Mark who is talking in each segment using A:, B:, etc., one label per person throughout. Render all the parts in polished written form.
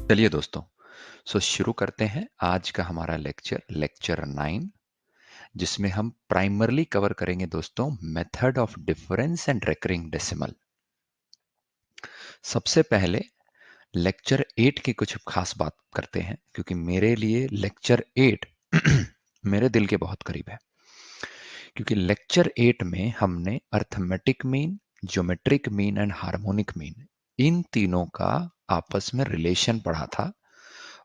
A: चलिए दोस्तों, शुरू करते हैं आज का हमारा लेक्चर 9, जिसमें हम प्राइमरली कवर करेंगे दोस्तों method of difference and recurring decimal. सबसे पहले लेक्चर 8 की कुछ खास बात करते हैं, क्योंकि मेरे लिए लेक्चर 8 मेरे दिल के बहुत करीब है। क्योंकि लेक्चर 8 में हमने arithmetic mean, geometric mean and harmonic mean, इन तीनों का आपस में रिलेशन पढ़ा था।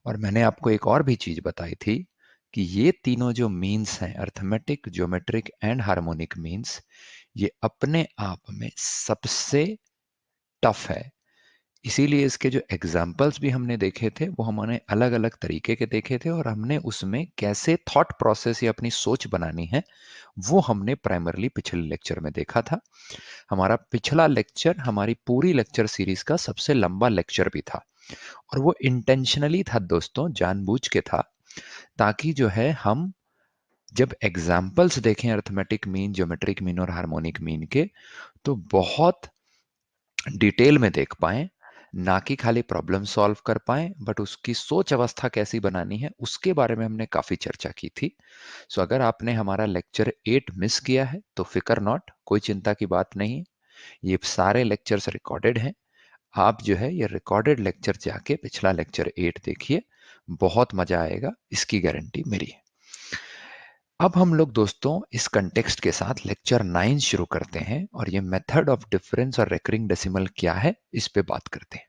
A: और मैंने आपको एक और भी चीज बताई थी कि ये तीनों जो मीन्स हैं, arithmetic, geometric and harmonic means, ये अपने आप में सबसे टफ है। इसीलिए इसके जो एग्जाम्पल्स भी हमने देखे थे वो हमने अलग अलग तरीके के देखे थे, और हमने उसमें कैसे थॉट प्रोसेस या अपनी सोच बनानी है वो हमने प्राइमरली पिछले लेक्चर में देखा था। हमारा पिछला लेक्चर हमारी पूरी लेक्चर सीरीज का सबसे लंबा लेक्चर भी था, और वो इंटेंशनली था दोस्तों, जानबूझ के था, ताकि जो है हम जब एग्जाम्पल्स देखें अर्थमेटिक मीन, ज्योमेट्रिक मीन और हार्मोनिक मीन के, तो बहुत डिटेल में देख पाएं, ना कि खाली प्रॉब्लम सॉल्व कर पाएं, बट उसकी सोच अवस्था कैसी बनानी है उसके बारे में हमने काफी चर्चा की थी। अगर आपने हमारा लेक्चर 8 मिस किया है तो फिकर नॉट, कोई चिंता की बात नहीं। ये सारे लेक्चर्स रिकॉर्डेड हैं। आप जो है ये रिकॉर्डेड लेक्चर जाके पिछला लेक्चर 8 देखिए, बहुत मजा आएगा, इसकी गारंटी मेरी है। अब हम लोग दोस्तों इस कंटेक्स्ट के साथ लेक्चर 9 शुरू करते हैं, और ये मेथड ऑफ डिफरेंस और रिकरिंग डेसिमल क्या है इस पे बात करते हैं।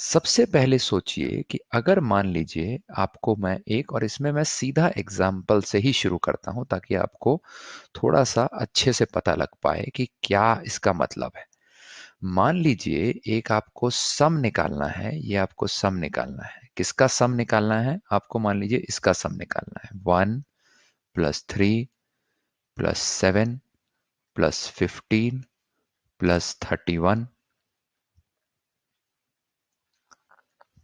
A: सबसे पहले सोचिए कि अगर मान लीजिए आपको मैं एक, और इसमें मैं सीधा एग्जाम्पल से ही शुरू करता हूं ताकि आपको थोड़ा सा अच्छे से पता लग पाए कि क्या इसका मतलब है। मान लीजिए एक आपको सम निकालना है, ये आपको सम निकालना है। किसका सम निकालना है? आपको मान लीजिए इसका सम निकालना है। 1 + 3 + 7 + 15 + 31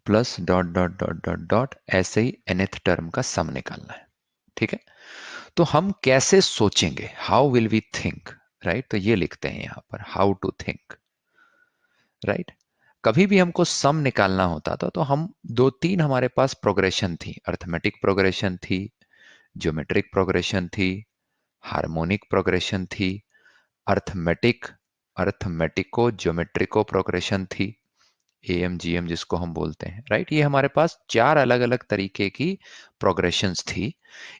A: plus dot dot dot dot dot, ऐसे ही nth टर्म का सम निकालना है। ठीक है, तो हम कैसे सोचेंगे? How will we think, right? तो ये लिखते हैं यहां पर, हाउ टू थिंक, राइट? कभी भी हमको सम निकालना होता था तो हम दो तीन हमारे पास प्रोग्रेशन थी। अर्थमेटिक प्रोग्रेशन थी, ज्योमेट्रिक प्रोग्रेशन थी, हार्मोनिक प्रोग्रेशन थी, अर्थमेटिक अर्थमेटिको ज्योमेट्रिको प्रोग्रेशन थी, एएमजीएम जिसको हम बोलते हैं, राइट? ये हमारे पास चार अलग अलग तरीके की प्रोग्रेशंस थी।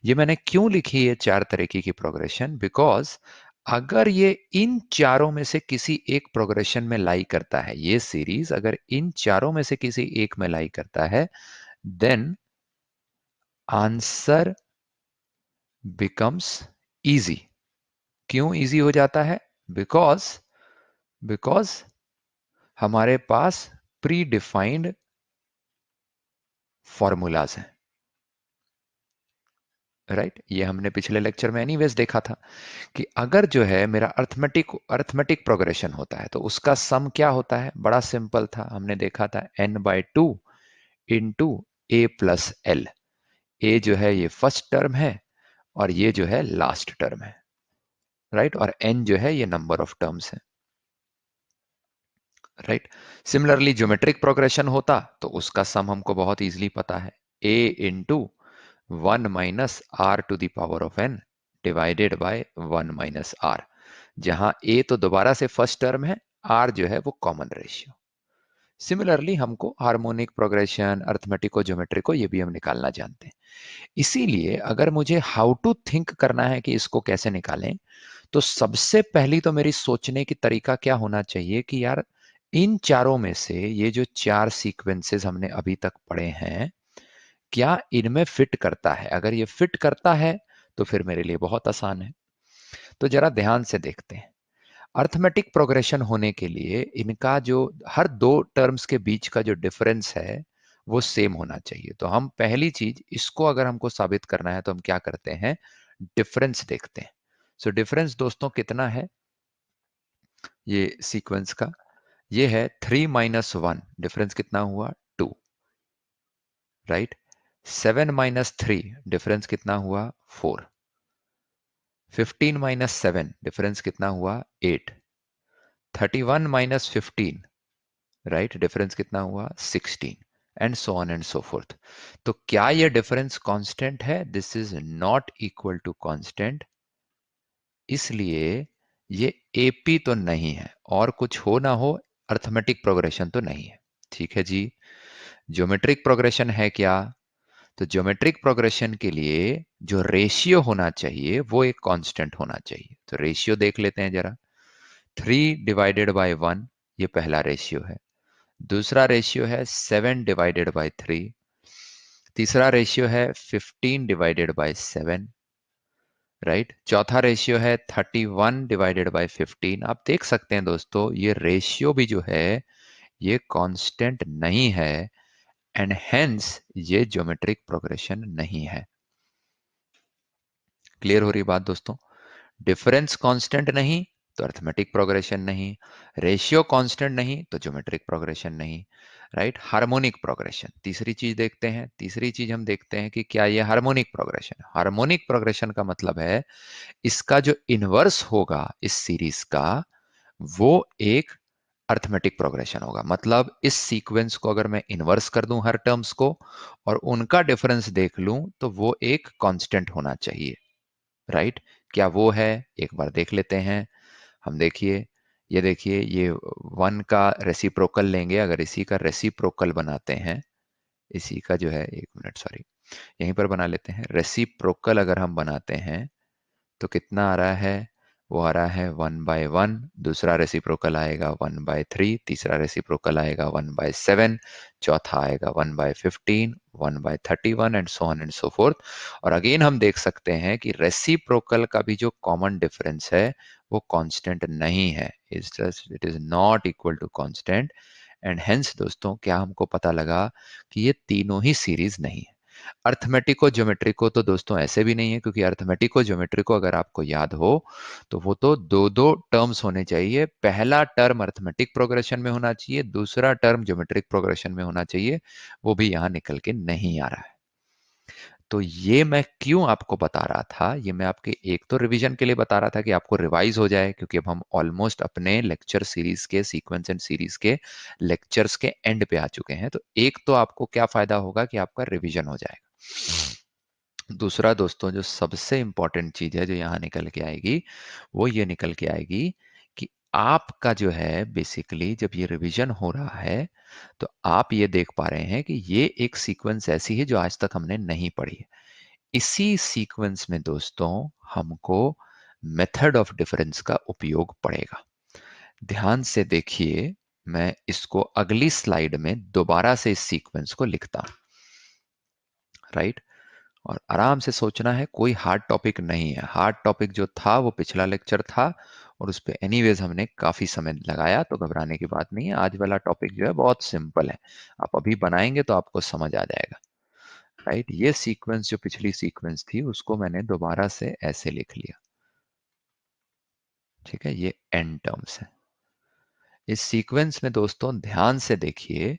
A: ये मैंने क्यों लिखी है चार तरीके की प्रोग्रेशन? बिकॉज अगर ये इन चारों में से किसी एक प्रोग्रेशन में लाई करता है, ये सीरीज अगर इन चारों में से किसी एक में लाई करता है, देन आंसर बिकम्स इजी। क्यों इजी हो जाता है? बिकॉज बिकॉज हमारे पास प्री डिफाइंड फॉर्मूलाज हैं, राइट? ये हमने पिछले लेक्चर में एनीवेज देखा था कि अगर जो है मेरा अर्थमेटिक प्रोग्रेशन होता है तो उसका सम क्या होता है? बड़ा सिंपल था, हमने देखा था n/2 into a + l। a जो है ये फर्स्ट टर्म है, और ये जो है लास्ट टर्म है, राइट? और n जो है ये नंबर ऑफ टर्म्स है, राइट? सिमिलरली ज्योमेट्रिक प्रोग्रेशन होता तो उसका सम हमको बहुत इजीली पता है, a into 1 - r⁴ divided by 1 - r, जहां a तो दोबारा से फर्स्ट टर्म है, r जो है वो कॉमन रेशियो। सिमिलरली हमको हार्मोनिक प्रोग्रेशन, अर्थमेटिको, ज्योमेट्रिको ये भी हम निकालना जानते हैं। इसीलिए अगर मुझे हाउ टू थिंक करना है कि इसको कैसे निकालें, तो सबसे पहली तो मेरी सोचने की तरीका क्या होना चाहिए कि यार इन चारों में से ये जो चार सीक्वेंसेस हमने अभी तक पढ़े हैं, क्या इनमें फिट करता है? अगर ये फिट करता है तो फिर मेरे लिए बहुत आसान है। तो जरा ध्यान से देखते हैं। अर्थमेटिक प्रोग्रेशन होने के लिए इनका जो हर दो टर्म्स के बीच का जो डिफरेंस है वो सेम होना चाहिए। तो हम पहली चीज, इसको अगर हमको साबित करना है तो हम क्या करते हैं? डिफरेंस देखते हैं। डिफरेंस दोस्तों कितना है ये सीक्वेंस का? ये है 3 - 1, डिफरेंस कितना हुआ? 2, राइट? 7 - 3, डिफरेंस कितना हुआ? 4। 15 - 7, डिफरेंस कितना हुआ? 8। 31 माइनस 15, राइट, डिफरेंस कितना हुआ 16, and so on and so forth. तो क्या ये डिफरेंस कांस्टेंट है? This is not equal to constant, इसलिए ये एपी तो नहीं है, और कुछ हो ना हो अर्थमेटिक प्रोग्रेशन तो नहीं है। ठीक है जी। ज्योमेट्रिक प्रोग्रेशन है क्या? तो ज्योमेट्रिक प्रोग्रेशन के लिए जो रेशियो होना चाहिए वो एक कांस्टेंट होना चाहिए। तो रेशियो देख लेते हैं जरा। 3/1, ये पहला रेशियो है। दूसरा रेशियो है 7/3। तीसरा रेशियो है 15/7, राइट। चौथा रेशियो है 31/15। आप देख सकते हैं दोस्तों, ये रेशियो भी जो है ये कांस्टेंट नहीं है, एंड हेंस ये ज्योमेट्रिक प्रोग्रेशन नहीं है। क्लियर हो रही बात दोस्तों? डिफरेंस कांस्टेंट नहीं तो अर्थमेटिक प्रोग्रेशन नहीं, रेशियो कांस्टेंट नहीं तो ज्योमेट्रिक प्रोग्रेशन नहीं, राइट। हार्मोनिक प्रोग्रेशन तीसरी चीज देखते हैं। तीसरी चीज हम देखते हैं कि क्या ये हार्मोनिक प्रोग्रेशन। हार्मोनिक प्रोग्रेशन का मतलब है इसका जो इनवर्स होगा इस सीरीज का, वो एक अर्थमेटिक प्रोग्रेशन होगा। मतलब इस सीक्वेंस को अगर मैं इनवर्स कर दूं हर टर्म्स को और उनका डिफरेंस देख लूं तो वो एक कांस्टेंट होना चाहिए, राइट। क्या वो है? एक बार देख लेते हैं हम। देखिए, ये देखिए, ये 1 का रेसिप्रोकल लेंगे। अगर इसी का रेसिप्रोकल बनाते हैं, इसी का जो है, एक मिनट सॉरी, यहीं पर बना लेते हैं। रेसिप्रोकल अगर हम बनाते हैं तो कितना आ रहा है? वो आ रहा है 1/1। दूसरा रेसिप्रोकल आएगा 1/3। तीसरा रेसिप्रोकल आएगा 1/7। चौथा आएगा 1/15, 1/31, and so on and so fourth. और अगेन हम देख सकते हैं कि रेसिप्रोकल का भी जो कॉमन डिफरेंस है वो कांस्टेंट नहीं है। It is not equal to constant, and hence दोस्तों क्या हमको पता लगा कि ये तीनों ही सीरीज नहीं है। अर्थमेटिको ज्योमेट्रिको तो दोस्तों ऐसे भी नहीं है, क्योंकि अर्थमेटिको ज्योमेट्रिको अगर आपको याद हो तो वो तो दो दो टर्म्स होने चाहिए। पहला टर्म अर्थमेटिक प्रोग्रेशन में होना चाहिए, दूसरा टर्म ज्योमेट्रिक प्रोग्रेशन में होना चाहिए। वो भी यहां निकल के नहीं आ रहा है। तो ये मैं क्यों आपको बता रहा था, ये मैं आपके एक तो रिवीजन के लिए बता रहा था कि आपको रिवाइज हो जाए, क्योंकि अब हम ऑलमोस्ट अपने लेक्चर सीरीज के, सीक्वेंस एंड सीरीज के लेक्चर्स के एंड पे आ चुके हैं। तो एक तो आपको क्या फायदा होगा कि आपका रिवीजन हो जाएगा। दूसरा दोस्तों, जो सबसे इंपॉर्टेंट चीज है जो यहाँ निकल के आएगी, वो ये निकल के आएगी कि आपका जो है बेसिकली जब ये रिवीजन हो रहा है तो आप ये देख पा रहे हैं कि ये एक सीक्वेंस ऐसी है जो आज तक हमने नहीं पढ़ी है। इसी सीक्वेंस में दोस्तों हमको मेथड ऑफ डिफरेंस का उपयोग पड़ेगा। ध्यान से देखिए, मैं इसको अगली स्लाइड में दोबारा से इस सीक्वेंस को लिखता हूं, राइट। और आराम से सोचना है, कोई हार्ड टॉपिक नहीं है। हार्ड टॉपिक जो था वो पिछला लेक्चर था और उस पे एनीवेज हमने काफी समय लगाया, तो घबराने की बात नहीं है। आज वाला टॉपिक जो है बहुत सिंपल है, आप अभी बनाएंगे तो आपको समझ आ जाएगा, राइट। ये सीक्वेंस जो पिछली सीक्वेंस थी उसको मैंने दोबारा से ऐसे लिख लिया, ठीक है। ये एन टर्म्स है। इस सीक्वेंस में दोस्तों ध्यान से देखिए,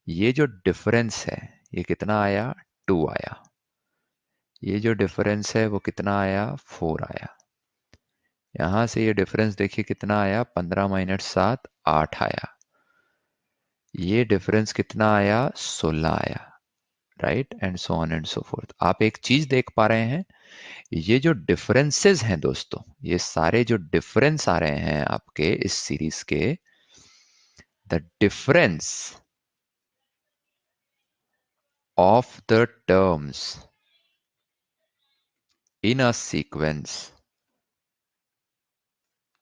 A: ये जो डिफरेंस है ये कितना आया? 2 आया। ये जो डिफरेंस है वो कितना आया? 4 आया। यहां से ये डिफरेंस देखिए कितना आया? 15 माइनस 7, 8 आया। ये डिफरेंस कितना आया? 16 आया, right, and so on and so fourth. आप एक चीज देख पा रहे हैं, ये जो डिफरेंसेस हैं दोस्तों, ये सारे जो डिफरेंस आ रहे हैं आपके इस सीरीज के, the difference of the terms in a sequence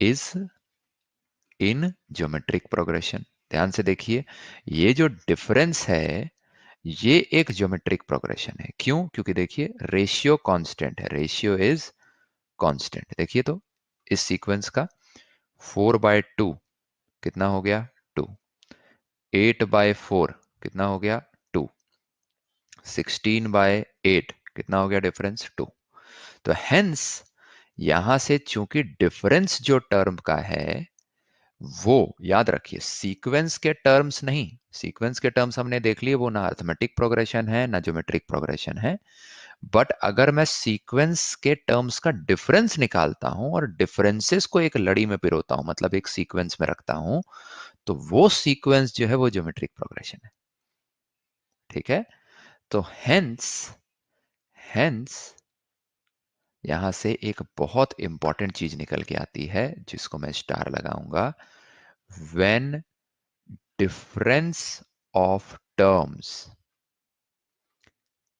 A: is in geometric progression. ध्यान से देखिए, ये जो डिफरेंस है ये एक ज्योमेट्रिक प्रोग्रेशन है। क्यों? क्योंकि देखिए रेशियो कांस्टेंट है, रेशियो इज कांस्टेंट। देखिए तो इस सीक्वेंस का 4/2 कितना हो गया? 2। 8/4 कितना हो गया? 2। 16/8 कितना हो गया डिफरेंस? 2। तो हेंस यहां से चूंकि डिफरेंस जो टर्म का है वो याद रखिए, सीक्वेंस के टर्म्स नहीं। सीक्वेंस के टर्म्स हमने देख लिए, वो ना अर्थमेटिक प्रोग्रेशन है ना ज्योमेट्रिक प्रोग्रेशन है। बट अगर मैं सीक्वेंस के टर्म्स का डिफरेंस निकालता हूं और डिफरेंसेस को एक लड़ी में पिरोता हूं, मतलब एक सीक्वेंस में रखता हूं, तो वो सीक्वेंस जो है वो ज्योमेट्रिक प्रोग्रेशन है। ठीक है, तो हेंस हेंस यहां से एक बहुत इंपॉर्टेंट चीज निकल के आती है जिसको मैं स्टार लगाऊंगा। When difference of terms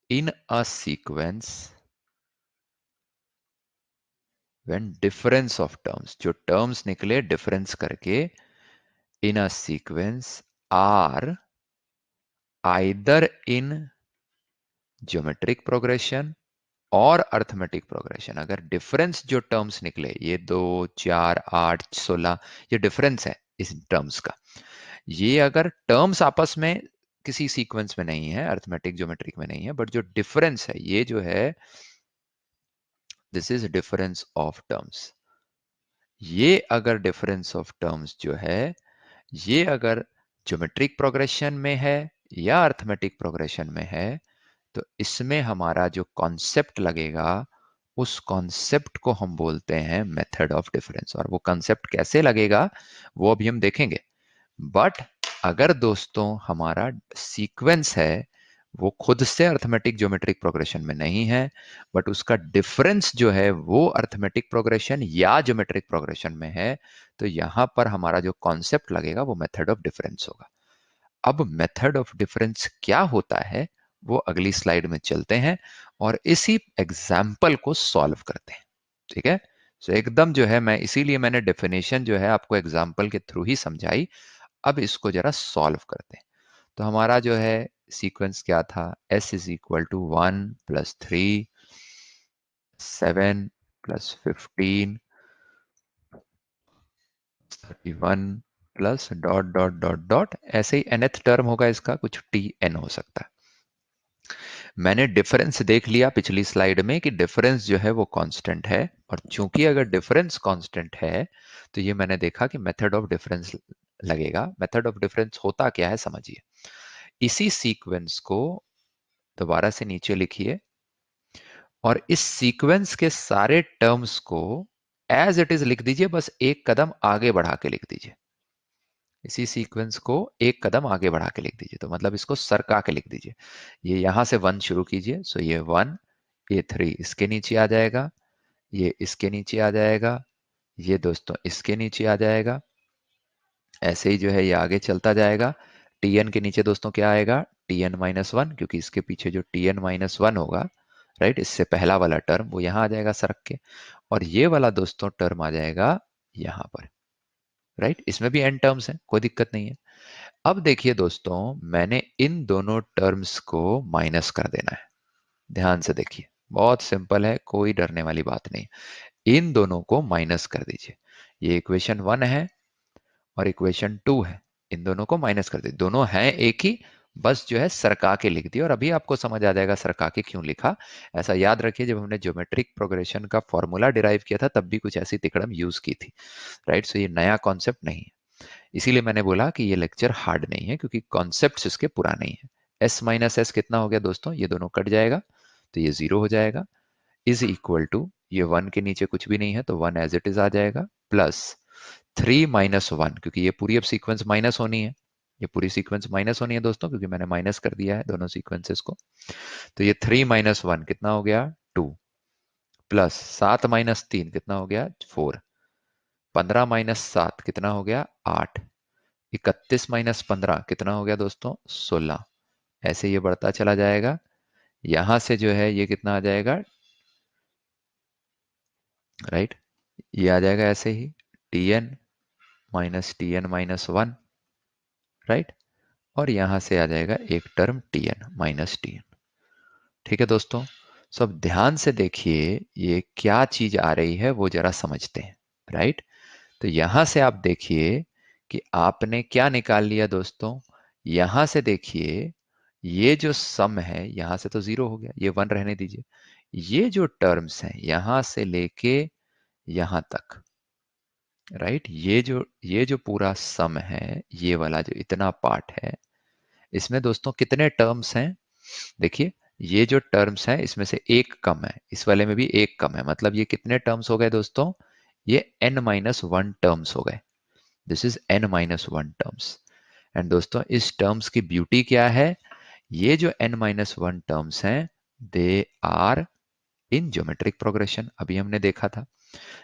A: in a sequence, when difference of terms, जो टर्म्स निकले डिफरेंस करके in a sequence are either in geometric progression और अर्थमेटिक प्रोग्रेशन। अगर डिफरेंस जो टर्म्स निकले, ये 2 4 8 16, ये डिफरेंस है इस टर्म्स का, ये अगर टर्म्स आपस में किसी सीक्वेंस में नहीं है, अर्थमेटिक ज्योमेट्रिक में नहीं है, बट जो डिफरेंस है ये जो है, this is difference of terms, ये अगर डिफरेंस ऑफ टर्म्स जो है ये अगर ज्योमेट्रिक प्रोग्रेशन में है या अर्थमेटिक प्रोग्रेशन में है, तो इसमें हमारा जो कॉन्सेप्ट लगेगा उस कॉन्सेप्ट को हम बोलते हैं मेथड ऑफ डिफरेंस। और वो कॉन्सेप्ट कैसे लगेगा वो अभी हम देखेंगे। बट अगर दोस्तों हमारा सीक्वेंस है वो खुद से अर्थमेटिक ज्योमेट्रिक प्रोग्रेशन में नहीं है, बट उसका डिफरेंस जो है वो अर्थमेटिक प्रोग्रेशन या ज्योमेट्रिक प्रोग्रेशन में है, तो यहां पर हमारा जो कॉन्सेप्ट लगेगा वो मेथड ऑफ डिफरेंस होगा। अब मेथड ऑफ डिफरेंस क्या होता है वो अगली स्लाइड में चलते हैं और इसी एग्जाम्पल को सॉल्व करते हैं। ठीक है, तो एकदम जो है, मैं इसीलिए मैंने डेफिनेशन जो है आपको एग्जाम्पल के थ्रू ही समझाई। अब इसको जरा सॉल्व करते हैं। तो हमारा जो है सीक्वेंस क्या था, s is equal to 1 plus 3 7 plus 15 31 plus dot dot dot dot, ऐसे ही nth टर्म होगा इसका, कुछ tn हो सकता है। मैंने डिफरेंस देख लिया पिछली स्लाइड में कि डिफरेंस जो है वो कांस्टेंट है, और चूंकि अगर डिफरेंस कांस्टेंट है तो ये मैंने देखा कि मेथड ऑफ डिफरेंस लगेगा। मेथड ऑफ डिफरेंस होता क्या है समझिए। इसी सीक्वेंस को दोबारा से नीचे लिखिए और इस सीक्वेंस के सारे टर्म्स को एज इट इज लिख दीजिए, बस एक कदम आगे बढ़ा के लिख दीजिए। इसी सीक्वेंस को एक कदम आगे बढ़ा के लिख दीजिए, तो मतलब इसको सरका के लिख दीजिए। ये यहां से 1 शुरू कीजिए, सो ये 1, ये 3 इसके नीचे आ जाएगा, ये इसके नीचे आ जाएगा, ये दोस्तों इसके नीचे आ जाएगा। ऐसे ही जो है ये आगे चलता जाएगा। tn के नीचे दोस्तों क्या आएगा, tn माइनस 1, क्योंकि इसके पीछे जो tn माइनस 1 होगा, राइट, इससे पहला वाला टर्म वो यहां आ जाएगा सरक के, और ये वाला दोस्तों टर्म आ जाएगा यहां पर, राइट। इसमें भी n टर्म्स हैं, कोई दिक्कत नहीं है। अब देखिए दोस्तों, मैंने इन दोनों टर्म्स को माइनस कर देना है। ध्यान से देखिए, बहुत सिंपल है, कोई डरने वाली बात नहीं। इन दोनों को माइनस कर दीजिए। ये इक्वेशन 1 है और इक्वेशन 2 है, इन दोनों को माइनस कर दीजिए। दोनों हैं एक ही, बस जो है सरका के लिख दिया, और अभी आपको समझ आ जाएगा सरका के क्यों लिखा। ऐसा याद रखिए, जब हमने ज्योमेट्रिक प्रोग्रेशन का फॉर्मूला डिराइव किया था तब भी कुछ ऐसी तिकड़म यूज की थी, राइट। सो ये नया कॉन्सेप्ट नहीं है, इसीलिए मैंने बोला कि ये लेक्चर हार्ड नहीं है, क्योंकि कॉन्सेप्ट इसके पुराने ही है। s माइनस एस कितना हो गया दोस्तों, ये दोनों कट जाएगा तो ये 0 हो जाएगा, इज इक्वल टू, ये 1 के नीचे कुछ भी नहीं है तो 1 एज इट इज आ जाएगा, प्लस 3 माइनस 1, क्योंकि ये पूरी अब सीक्वेंस माइनस होनी है, ये पूरी सीक्वेंस माइनस होनी है दोस्तों, क्योंकि मैंने माइनस कर दिया है दोनों सीक्वेंसेस को। तो ये 3 माइनस 1 कितना हो गया, 2, प्लस 7 माइनस 3 कितना हो गया, 4, 15 माइनस 7 कितना हो गया, 8, 31 माइनस 15 कितना हो गया दोस्तों, 16। ऐसे ये बढ़ता चला जाएगा, यहां से जो है ये कितना आ जाएगा, राइट, ये आ जाएगा ऐसे ही tn माइनस 1, राइट, और यहां से आ जाएगा एक टर्म tn माइनस tn। ठीक है दोस्तों, सब ध्यान से देखिए ये क्या चीज आ रही है वो जरा समझते हैं, राइट। तो यहां से आप देखिए कि आपने क्या निकाल लिया दोस्तों, यहां से देखिए ये जो सम है यहां से तो 0 हो गया, ये 1 रहने दीजिए। ये जो टर्म्स हैं यहां से लेके यहां तक, राइट, ये जो पूरा सम है, ये वाला जो इतना पार्ट है, इसमें दोस्तों कितने टर्म्स हैं, देखिए ये जो टर्म्स हैं इसमें से एक कम है, इस वाले में भी एक कम है, मतलब ये कितने टर्म्स हो गए दोस्तों? ये n-1 टर्म्स हो गए। This is n-1 terms. And दोस्तों इस टर्म्स की ब्यूटी क्या है? ये जो n-1 टर्म्स हैं they are in geometric progression. अभी हमने देखा था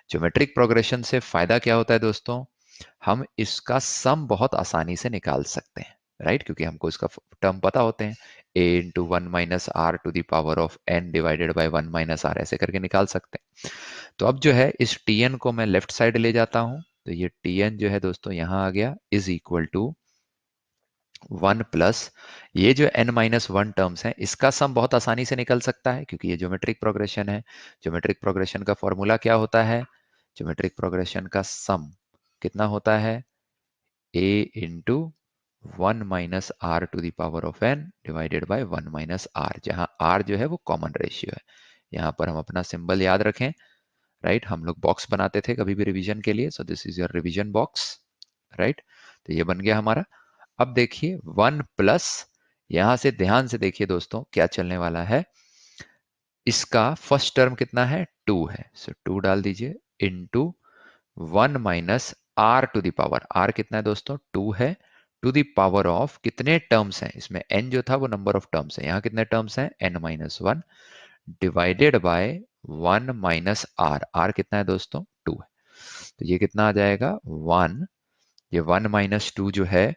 A: ज्योमेट्रिक प्रोग्रेशन से फायदा क्या होता है दोस्तों? हम इसका सम बहुत आसानी से निकाल सकते हैं, राइट? क्योंकि हमको इसका टर्म पता होते हैं, a into 1-r⁴ divided by 1-r, ऐसे करके निकाल सकते हैं। तो अब जो है इस tn को मैं लेफ्ट साइड ले जाता हूं, तो ये tn जो है दोस्तों यहां आ गया, इज इक्वल टू 1 प्लस ये जो n-1 टर्म्स हैं इसका सम बहुत आसानी से निकल सकता है क्योंकि ये ज्योमेट्रिक प्रोग्रेशन है। ज्योमेट्रिक प्रोग्रेशन का फॉर्मूला क्या होता है? ज्योमेट्रिक प्रोग्रेशन का सम कितना होता है? a into 1-r⁴ divided by 1-r, जहां r जो है वो कॉमन रेशियो है। यहाँ पर हम अपना सिंबल याद रखें, राइट? हम लोग बॉक्स बनाते थे कभी भी रिवीजन के लिए, so this is your revision box, right? तो ये बन गया हमारा। अब देखिए 1 प्लस, यहां से ध्यान से देखिए दोस्तों क्या चलने वाला है। इसका फर्स्ट टर्म कितना है? 2 है, सो 2 डाल दीजिए इंटू 1-r⁴ r कितना है दोस्तों? 2 है, टू द पावर ऑफ कितने टर्म्स हैं इसमें? n जो था वो नंबर ऑफ टर्म्स है, यहाँ कितने टर्म्स हैं? n-1 divided by 1-r, r कितना है दोस्तों? 2 है। तो ये कितना आ जाएगा? 1, ये 1-2 जो है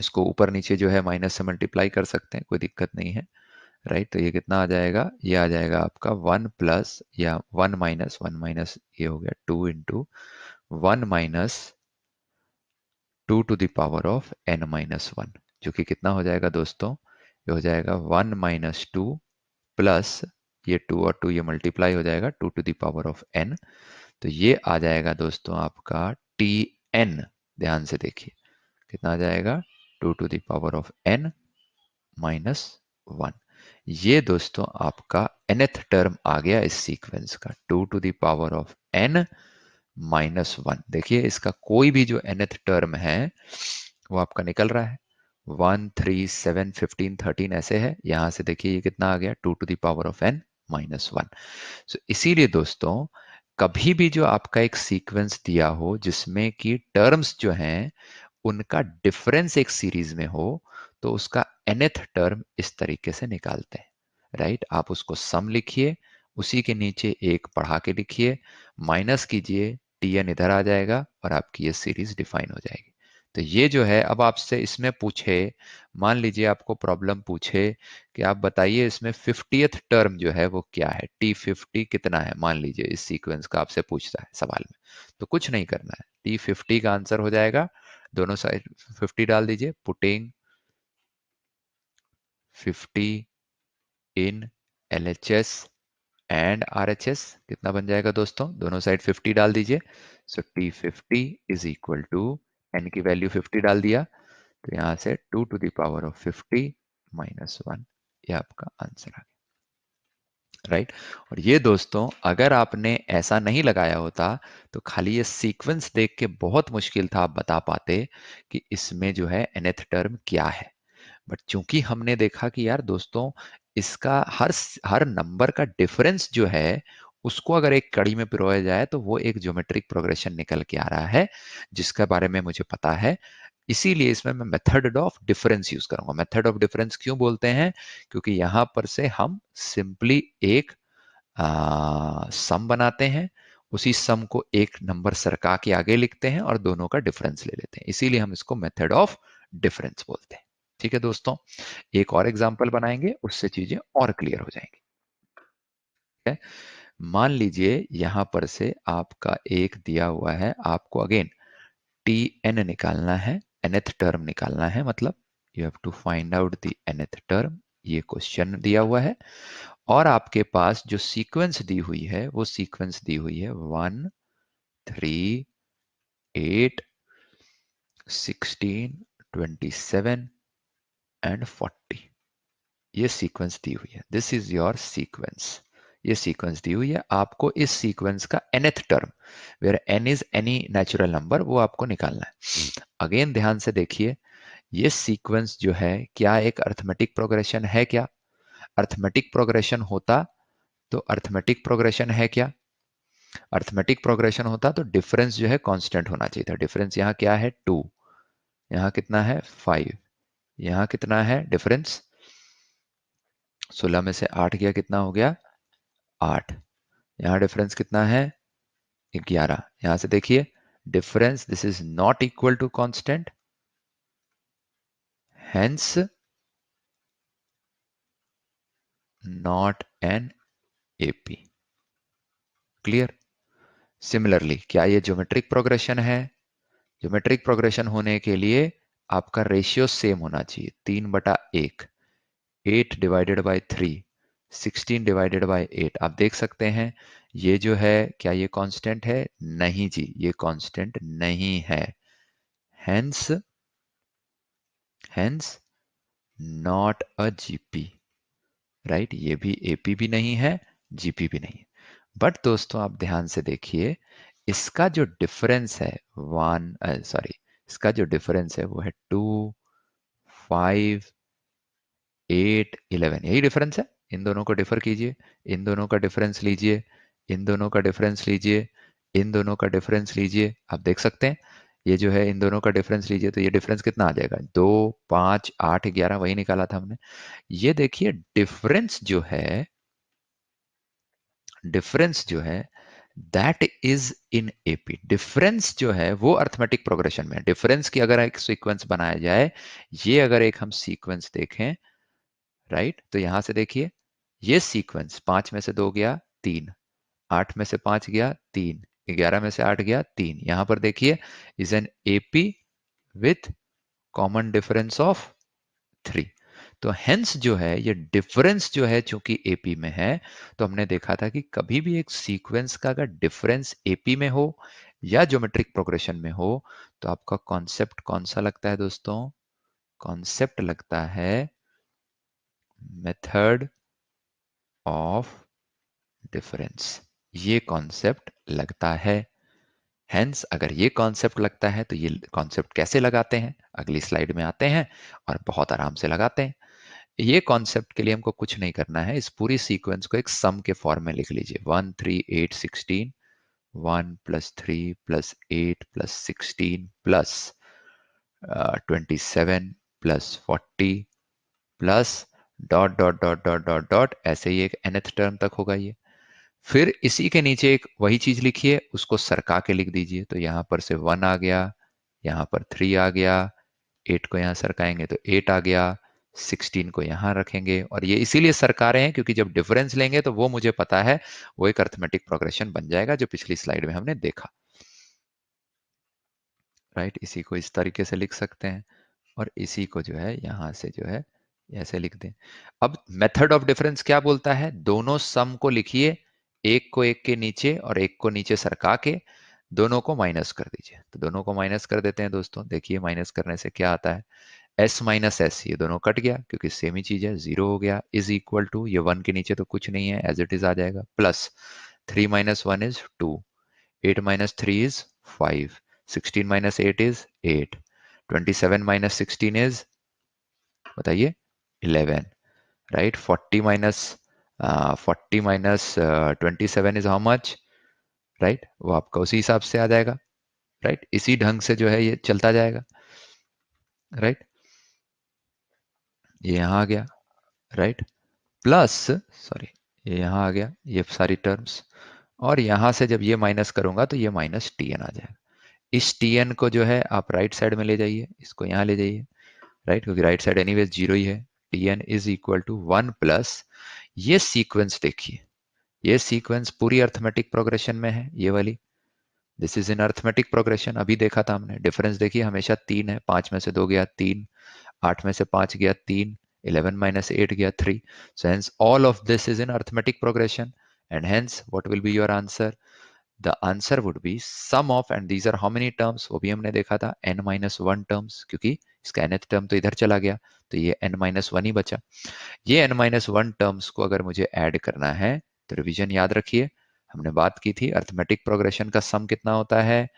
A: इसको ऊपर नीचे जो है माइनस से मल्टीप्लाई कर सकते हैं, कोई दिक्कत नहीं है, राइट? तो ये कितना आ जाएगा? ये आ जाएगा आपका 1 प्लस या 1 माइनस ये हो गया 2 into 1-2 to the power of n-1, जो कि कितना हो जाएगा दोस्तों? ये हो जाएगा 1-2 प्लस ये 2 और 2 ये मल्टीप्लाई हो जाएगा 2 to the power of n। तो ये आ जाएगा दोस्तों आपका tn, ध्यान से देखिए कितना आ जाएगा? 2 to the power of n minus 1। ये दोस्तों आपका nth टर्म आ गया इस सीक्वेंस का, 2 to the power of n minus 1। देखिए इसका कोई भी जो nth टर्म है वो आपका निकल रहा है, 1, 3, 7, 15, 13 ऐसे है। यहां से देखिए ये कितना आ गया? 2 to the power of n minus 1। So इसीलिए दोस्तों कभी भी जो आपका एक सीक्वेंस दिया हो जिसमें कि टर्म्स जो हैं उनका डिफरेंस एक सीरीज में हो, तो उसका nth टर्म इस तरीके से निकालते हैं, राइट? आप उसको सम लिखिए, उसी के नीचे एक पढ़ा के लिखिए, माइनस कीजिए, tn इधर आ जाएगा और आपकी ये सीरीज डिफाइन हो जाएगी। तो ये जो है, अब आपसे इसमें पूछे, मान लीजिए आपको प्रॉब्लम पूछे कि आप बताइए इसमें 50th टर्म जो है वो क्या है, t50 कितना है, मान लीजिए इस सीक्वेंस का आपसे पूछता है सवाल में, तो कुछ नहीं करना है, t50 का आंसर हो जाएगा, दोनों साइड 50 डाल दीजिए, putting 50 in LHS and RHS, कितना बन जाएगा दोस्तों? दोनों साइड 50 डाल दीजिए, so t50 is equal to n की वैल्यू 50 डाल दिया, तो यहां से 2 to the power of 50 minus 1, ये आपका आंसर आ गया, राइट? और ये दोस्तों अगर आपने ऐसा नहीं लगाया होता तो खाली ये सीक्वेंस देख के बहुत मुश्किल था आप बता पाते कि इसमें जो है nth टर्म क्या है। बट चूंकि हमने देखा कि यार दोस्तों इसका हर नंबर का डिफरेंस जो है उसको अगर एक कड़ी में पिरोया जाए तो वो एक ज्योमेट्रिक प्रोग्रेशन निकल के आ रहा है, जिसके बारे में मुझे पता है। इसीलिए इसमें मैं मेथड ऑफ डिफरेंस यूज करूंगा। मेथड ऑफ डिफरेंस क्यों बोलते हैं? क्योंकि यहां पर से हम सिंपली एक सम बनाते हैं, उसी सम को एक नंबर सरका के आगे लिखते हैं और दोनों का डिफरेंस ले लेते हैं, इसीलिए हम इसको मेथड ऑफ डिफरेंस बोलते हैं। ठीक है दोस्तों, एक और एग्जांपल बनाएंगे, उससे चीजें और क्लियर हो जाएंगी। ठीक है, मान लीजिए यहां पर से आपका एक दिया हुआ है, आपको अगेन tn निकालना है, nth टर्म निकालना है, मतलब you have to find out the nth term. ये क्वेश्चन दिया हुआ है और आपके पास जो सीक्वेंस दी हुई है वो सीक्वेंस दी हुई है 1, 3, 8, 16, 27 एंड 40, ये सीक्वेंस दी हुई है। दिस इज योर सीक्वेंस, ये सीक्वेंस दी हुई है। आपको इस सीक्वेंस का nth term, where n is any natural number, वो आपको निकालना है। अगेन ध्यान से देखिए, ये सीक्वेंस जो है क्या एक अरिथमेटिक प्रोग्रेशन है क्या? अर्थमेटिक प्रोग्रेशन होता तो अर्थमेटिक प्रोग्रेशन है क्या? अर्थमेटिक प्रोग्रेशन होता तो डिफरेंस जो है कांस्टेंट होना चाहिए था। डिफरेंस यहाँ क्या है? 2, यहाँ कितना है? 5, यहाँ कितना है डिफरेंस? 16 में से 8 गया, कितना हो गया? 8। यहाँ डिफरेंस कितना है? 11। यहां से देखिए difference, this is not equal to constant, hence not an AP. Clear? Similarly क्या ये ज्योमेट्रिक प्रोग्रेशन है? ज्योमेट्रिक प्रोग्रेशन होने के लिए आपका रेशियो सेम होना चाहिए, 3/1, 8 डिवाइडेड बाय 3, 16 डिवाइडेड बाय 8। आप देख सकते हैं ये जो है, क्या ये कांस्टेंट है? नहीं जी, ये कांस्टेंट नहीं है। Hence hence not a GP, right? ये भी एपी भी नहीं है, जीपी भी नहीं है। बट दोस्तों आप ध्यान से देखिए, इसका जो डिफरेंस है इसका जो डिफरेंस है वो है 2, 5, 8, 11। यही डिफरेंस है। इन दोनों को डिफर कीजिए, इन दोनों का डिफरेंस लीजिए, इन दोनों का डिफरेंस लीजिए, इन दोनों का डिफरेंस लीजिए। आप देख सकते हैं ये जो है, इन दोनों का डिफरेंस लीजिए तो ये डिफरेंस कितना आ जाएगा? 2, 5, 8, 11, वही निकाला था हमने। ये देखिए डिफरेंस जो है, डिफरेंस जो है that is in AP. Difference जो है वो अर्थमेटिक प्रोग्रेशन में। डिफरेंस की अगर एक सीक्वेंस बनाया जाए, ये अगर एक हम सीक्वेंस देखें, राइट, तो यहां से देखिए ये सीक्वेंस 5 में से 2 गया 3, 8 में से 5 गया 3, 11 में से 8 गया 3। यहां पर देखिए is an AP with common difference of 3। तो हेंस जो है ये डिफरेंस जो है चूंकि एपी में है, तो हमने देखा था कि कभी भी एक सीक्वेंस का अगर डिफरेंस एपी में हो या ज्योमेट्रिक प्रोग्रेशन में हो, तो आपका कॉन्सेप्ट कौन सा लगता है दोस्तों? कॉन्सेप्ट लगता है मेथड ऑफ डिफरेंस। ये कॉन्सेप्ट लगता है। हेंस अगर ये कॉन्सेप्ट लगता है तो ये कॉन्सेप्ट कैसे लगाते हैं, अगली स्लाइड में आते हैं और बहुत आराम से लगाते हैं। ये कॉन्सेप्ट के लिए हमको कुछ नहीं करना है, इस पूरी सीक्वेंस को एक सम के फॉर्म में लिख लीजिए। 1, 3, 8, 16, 1 + 3 + 8 + 16 plus 27 + 40 plus dot dot dot dot dot dot, ऐसे ही एक nth टर्म तक होगा ये। फिर इसी के नीचे एक वही चीज लिखिए, उसको सरका के लिख दीजिए। तो यहां पर से 1 आ गया, यहां पर 3 आ गया, 8 को यहाँ सरकाएंगे तो 8 आ गया, 16 को यहाँ रखेंगे। और ये इसीलिए सरका रहे हैं क्योंकि जब डिफरेंस लेंगे तो वो मुझे पता है वो एक अर्थमेटिक प्रोग्रेशन बन जाएगा, जो पिछली स्लाइड में हमने देखा। राइट, इसी को इस तरीके से लिख सकते हैं और इसी को जो है यहाँ से जो है ऐसे लिख दें। अब मेथड ऑफ डिफरेंस क्या बोलता है? दोनों सम को लिखिए, एक को एक के नीचे और एक को नीचे सरका के दोनों को माइनस कर दीजिए। तो दोनों को माइनस कर देते हैं दोस्तों। देखिए माइनस करने से क्या आता है? s माइनस एस, ये दोनों कट गया क्योंकि सेम ही चीज है, 0 हो गया, इज इक्वल टू, ये 1 के नीचे तो कुछ नहीं है, एज इट इज आ जाएगा, plus 3 - 1 is 2, 8 - 3 is 5, 16 - 8 is 8, 27 - 16 is, बताइए, 11, right? 40 minus 27 is how much, right? वो आपका उसी हिसाब से आ जाएगा, राइट? इसी ढंग से जो है ये चलता जाएगा, राइट? ये यहाँ आ गया, राइट? प्लस, सॉरी, ये यहाँ आ गया, ये सारी टर्म्स, और यहाँ से जब ये माइनस करूंगा तो ये माइनस टी एन आ जाएगा। इस टी एन को जो है आप राइट साइड में ले जाइए, इसको यहाँ ले जाइए, राइट? क्योंकि राइट साइड एनीवेज जीरो ही है। T n is equal to 1 plus, ये सीक्वेंस देखिए, ये सीक्वेंस पूरी अर्थमेटिक प्रोग्रेशन में है, ये वाली, this is in arithmetic progression. अभी देखा था हमने, डिफरेंस देखिए हमेशा 3 है, 5 में से 2 गया 3, 8 में से 5 गया 3, 11 - 8 गया 3. So hence all of this is in arithmetic progression, and hence what will be your answer? The answer would be sum of, and these are how many terms? वो भी हमने देखा था, n - 1 terms, क्योंकि इसका nth टर्म तो इधर चला गया तो ये n - 1 ही बचा। ये n - 1 टर्म्स को अगर मुझे ऐड करना है तो रिवीजन याद रखिए, हमने बात की थी अर्थमेटिक प्रोग्रेशन का सम कितना होता है?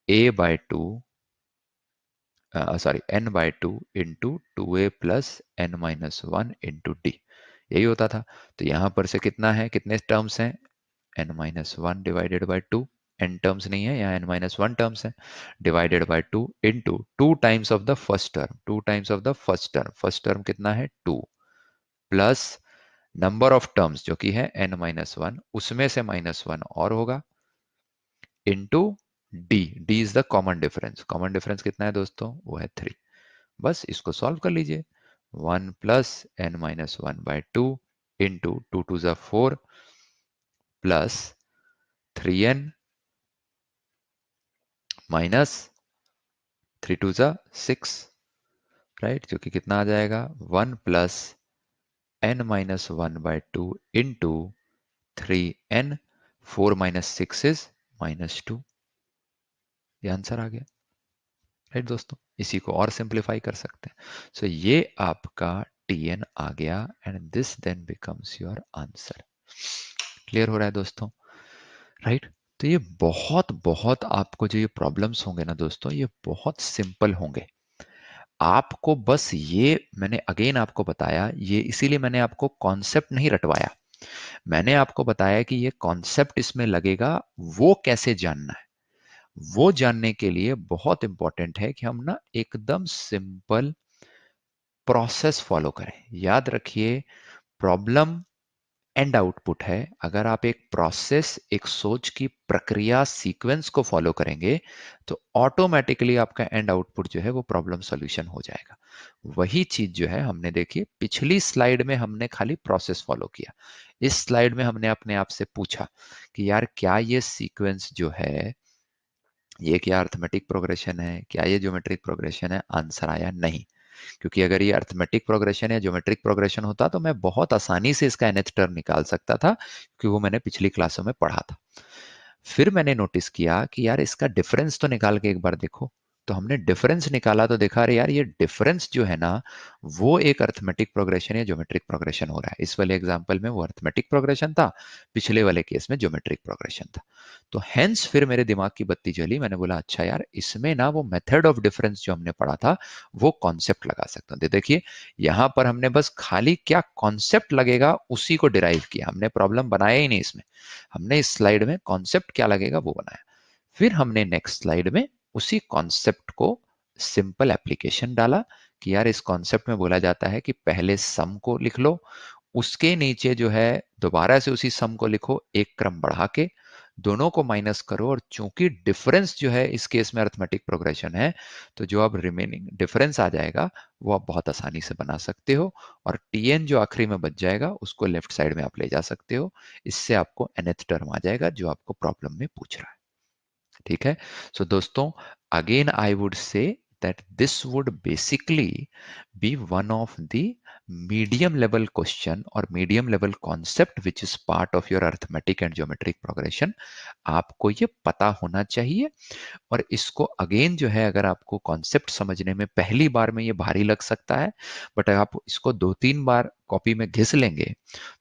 A: a/2 sorry n/2 into 2a plus n - 1 into d। यही होता था। तो यहां पर से कितना है, कितने टर्म्स हैं, n-1 divided by 2, n terms नहीं है यहाँ, n-1 टर्म्स है, divided by 2 into 2 times of the first term, 2 times of the first term, first term कितना है 2, प्लस नंबर ऑफ टर्म्स जो कि है n-1, उसमें से -1 और होगा, into d, d is the common difference, common difference कितना है दोस्तों, वो है 3। बस इसको सॉल्व कर लीजिए, 1 plus n-1 by 2 into 2 to ज़ा 4 प्लस 3n माइनस 3 टू ज़ा 6, राइट, जो कि कितना आ जाएगा 1 plus n-1 by 2 into 3n, 4 minus 6 is -2। ये आंसर आ गया, राइट दोस्तों। इसी को और सिंप्लीफाई कर सकते हैं। सो ये आपका tn आ गया and this then becomes your answer. Clear हो रहा है दोस्तों, राइट। तो ये बहुत बहुत आपको जो ये प्रॉब्लम्स होंगे ना दोस्तों, ये बहुत सिंपल होंगे। आपको बस ये मैंने अगेन आपको बताया, ये इसीलिए मैंने आपको कॉन्सेप्ट नहीं रटवाया, मैंने आपको बताया कि ये कॉन्सेप्ट इसमें लगेगा, वो कैसे जानना है, वो जानने के लिए बहुत इंपॉर्टेंट है कि हम ना एकदम सिंपल प्रोसेस फॉलो करें। याद रखिए, प्रॉब्लम एंड आउटपुट है। अगर आप एक प्रोसेस, एक सोच की प्रक्रिया, सीक्वेंस को फॉलो करेंगे तो ऑटोमेटिकली आपका एंड आउटपुट जो है वो प्रॉब्लम सॉल्यूशन हो जाएगा। वही चीज जो है हमने देखी पिछली स्लाइड में, हमने खाली प्रोसेस फॉलो किया। इस स्लाइड में हमने अपने आप से पूछा कि यार क्या ये सीक्वेंस जो है, ये क्या अर्थमेटिक प्रोग्रेशन है, क्या ये ज्योमेट्रिक प्रोग्रेशन है? आंसर आया नहीं, क्योंकि अगर ये अर्थमेटिक प्रोग्रेशन या ज्योमेट्रिक प्रोग्रेशन होता तो मैं बहुत आसानी से इसका nth टर्म निकाल सकता था, क्योंकि वो मैंने पिछली क्लासों में पढ़ा था। फिर मैंने नोटिस किया कि यार इसका डिफरेंस तो निकाल के एक बार देखो, तो हमने डिफरेंस निकाला तो देखा अरे यार ये डिफरेंस जो है ना, वो एक अर्थमेटिक प्रोग्रेशन या ज्योमेट्रिक प्रोग्रेशन हो रहा है। इस वाले एग्जांपल में वो अर्थमेटिक प्रोग्रेशन था, पिछले वाले केस में ज्योमेट्रिक प्रोग्रेशन था। तो हेंस फिर मेरे दिमाग की बत्ती जली, मैंने बोला अच्छा यार इसमें ना वो मेथड ऑफ डिफरेंस जो हमने पढ़ा था वो कॉन्सेप्ट लगा सकता हूँ। देखिए यहां पर हमने बस खाली क्या कॉन्सेप्ट लगेगा उसी को डिराइव किया, हमने प्रॉब्लम बनाया ही नहीं इसमें, हमने इस स्लाइड में कॉन्सेप्ट क्या लगेगा वो बनाया। फिर हमने नेक्स्ट स्लाइड में उसी कॉन्सेप्ट को सिंपल एप्लीकेशन डाला कि यार इस कॉन्सेप्ट में बोला जाता है कि पहले सम को लिख लो, उसके नीचे जो है दोबारा से उसी सम को लिखो एक क्रम बढ़ा के, दोनों को माइनस करो, और चूंकि डिफरेंस जो है इस केस में अर्थमेटिक प्रोग्रेशन है, तो जो अब रिमेनिंग डिफरेंस आ जाएगा वो आप बहुत आसानी से बना सकते हो, और टीएन जो आखिरी में बच जाएगा उसको लेफ्ट साइड में आप ले जा सकते हो। इससे आपको nth टर्म आ जाएगा जो आपको प्रॉब्लम में पूछ रहा है। ठीक है। सो दोस्तों, again I would say that this would basically be one of the medium level question or medium level concept which is part of your arithmetic and geometric progression। आपको ये पता होना चाहिए। और इसको अगेन जो है, अगर आपको कॉन्सेप्ट समझने में पहली बार में ये भारी लग सकता है, बट अगर आप इसको 2-3 बार कॉपी में घिस लेंगे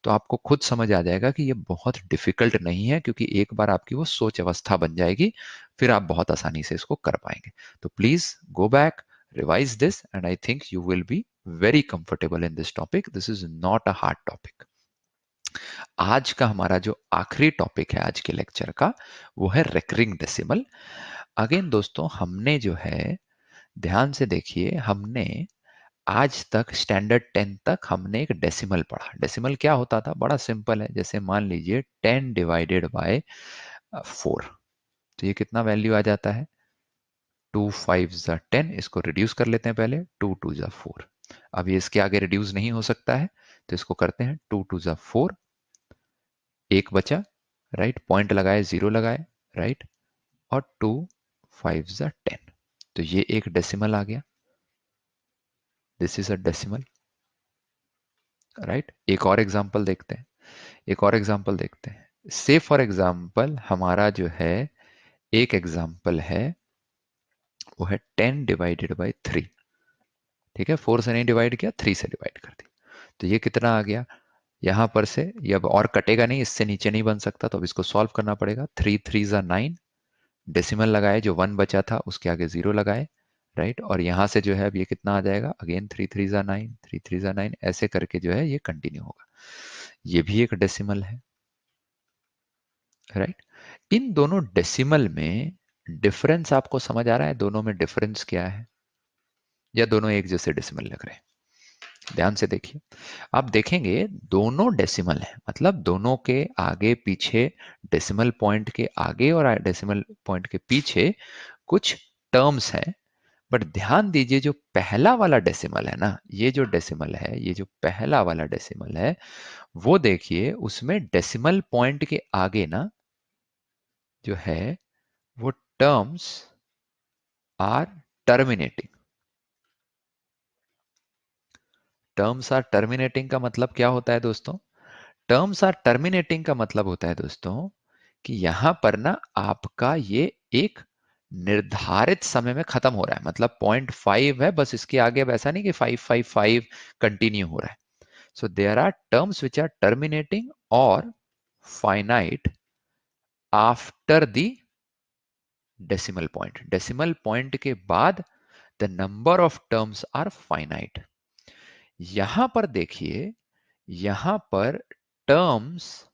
A: तो आपको खुद समझ आ जाएगा कि ये बहुत डिफिकल्ट नहीं है, क्योंकि एक बार आपकी वो सोच अवस्था बन जाएगी, फिर आप बहुत आसानी से इसको कर पाएंगे। तो please go back, revise this, and I think you will be very comfortable in this topic. This is not a hard topic. आज का हमारा जो आखिरी टॉपिक है आज के लेक्चर का, वो है रेकरिंग डेसिमल। अगेन दोस्तों, हमने जो है, ध्यान से देखिए, हमने आज तक स्टैंडर्ड 10 तक हमने एक डेसिमल पढ़ा। डेसिमल क्या होता था? बड़ा सिंपल है, जैसे मान लीजिए 10 डिवाइडेड बाय 4, तो ये कितना वैल्यू आ जाता है? 2 5 ज़ा 10। इसको रिड्यूस कर लेते हैं पहले, 2 2 ज़ा 4। अब ये इसके आगे रिड्यूस नहीं हो सकता है, तो इसको करते हैं 2 2 ज़ा 4, एक बचा, राइट, पॉइंट लगाए, जीरो लगाए, राइट, और 2 5 ज़ा 10, तो ये एक डेसिमल आ गया। This is a decimal, right. एक और एग्जांपल देखते हैं, एक और एग्जांपल देखते हैं। से फॉर एग्जांपल हमारा जो है एक एग्जांपल है, वो है 10 डिवाइडेड बाय 3। ठीक है, 4 से नहीं डिवाइड किया, 3 से डिवाइड कर दिया, तो ये कितना आ गया? यहां पर से ये अब और कटेगा नहीं, इससे नीचे नहीं बन सकता, तो अब इसको सॉल्व करना पड़ेगा। 3 3 ज़ा 9, डेसिमल लगाए, जो 1 बचा था उसके आगे 0 लगाए, राइट, और यहां से जो है अब ये कितना आ जाएगा? अगेन 3 3 ज़ा 9, 3 3 ज़ा 9, ऐसे करके जो है ये कंटिन्यू होगा। ये भी एक डेसिमल है, राइट। इन दोनों डेसिमल में डिफरेंस आपको समझ आ रहा है? दोनों में डिफरेंस क्या है, या दोनों एक जैसे डेसिमल लग रहे हैं? ध्यान से देखिए, आप देखेंगे दोनों डेसिमल है, मतलब दोनों के आगे पीछे, डेसिमल पॉइंट के आगे और डेसिमल पॉइंट के पीछे कुछ टर्म्स है। बट ध्यान दीजिए, जो पहला वाला डेसिमल है ना, ये जो डेसिमल है, ये जो पहला वाला डेसिमल है, वो देखिए उसमें डेसिमल पॉइंट के आगे ना जो है वो terms are terminating. Terms are terminating का मतलब क्या होता है दोस्तों? टर्म्स आर टर्मिनेटिंग का मतलब होता है दोस्तों कि यहां पर ना आपका ये एक निर्धारित समय में खत्म हो रहा है, मतलब 0.5 है बस, इसके आगे अब ऐसा नहीं कि 555 कंटिन्यू हो रहा है। So there are terms which are terminating और finite after the decimal point. Decimal point के बाद the number of terms are finite. यहां पर देखिए, यहां पर terms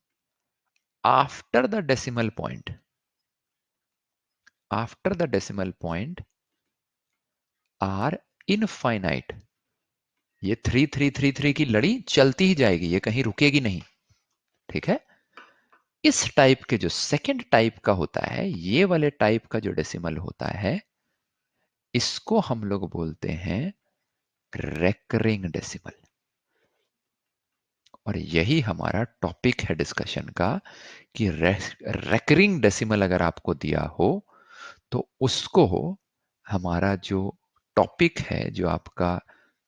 A: after the decimal point, after the decimal point are infinite. ये 3333 की लड़ी चलती ही जाएगी, ये कहीं रुकेगी नहीं, ठीक है। इस टाइप के जो सेकंड टाइप का होता है, ये वाले टाइप का जो डेसिमल होता है, इसको हम लोग बोलते हैं रेकरिंग डेसिमल। और यही हमारा टॉपिक है डिस्कशन का कि रेकरिंग डेसिमल अगर आपको दिया हो तो उसको हमारा जो टॉपिक है, जो आपका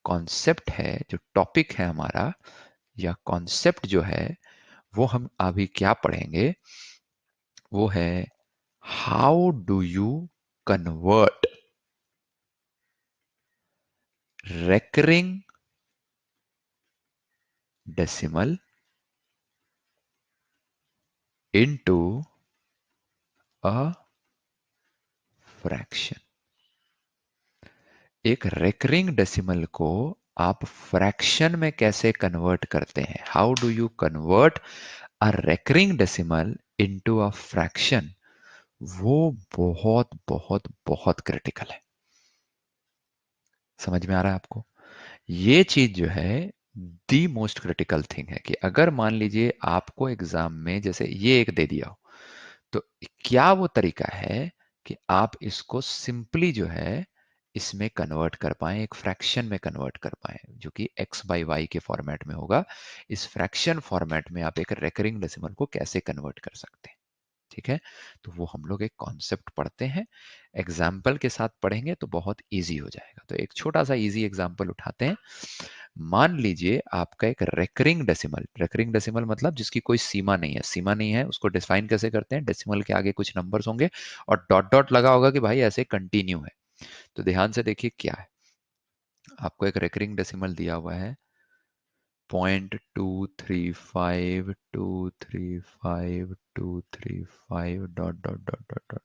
A: कॉन्सेप्ट है, जो टॉपिक है हमारा, या कॉन्सेप्ट जो है, वो हम अभी क्या पढ़ेंगे, वो है how do you convert recurring decimal into a fraction. एक रेकरिंग डेसिमल को आप फ्रैक्शन में कैसे कन्वर्ट करते हैं, how do you convert a recurring decimal into a fraction, वो बहुत बहुत बहुत क्रिटिकल है। समझ में आ रहा है आपको? ये चीज जो है दी मोस्ट क्रिटिकल थिंग है कि अगर मान लीजिए आपको एग्जाम में जैसे ये एक दे दिया हो, तो क्या वो तरीका है कि आप इसको सिंपली जो है इसमें कन्वर्ट कर पाए, एक फ्रैक्शन में कन्वर्ट कर पाए, जो कि x बाई वाई के फॉर्मेट में होगा। इस फ्रैक्शन फॉर्मेट में आप एक रेकरिंग डेसिमल को कैसे कन्वर्ट कर सकते हैं, ठीक है। तो वो हम लोग एक कॉन्सेप्ट पढ़ते हैं, एग्जाम्पल के साथ पढ़ेंगे तो बहुत इजी हो जाएगा। तो एक छोटा सा इजी एग्जाम्पल उठाते हैं। मान लीजिए आपका एक रेकरिंग डेसिमल मतलब जिसकी कोई सीमा नहीं है, सीमा नहीं है उसको डिफाइन कैसे करते हैं, डेसिमल के आगे कुछ नंबर्स होंगे और डॉट डॉट लगा होगा कि भाई ऐसे कंटिन्यू है। तो ध्यान से देखिए क्या है, आपको एक रेकरिंग डेसिमल दिया हुआ है 0.235235235 dot dot dot dot dot.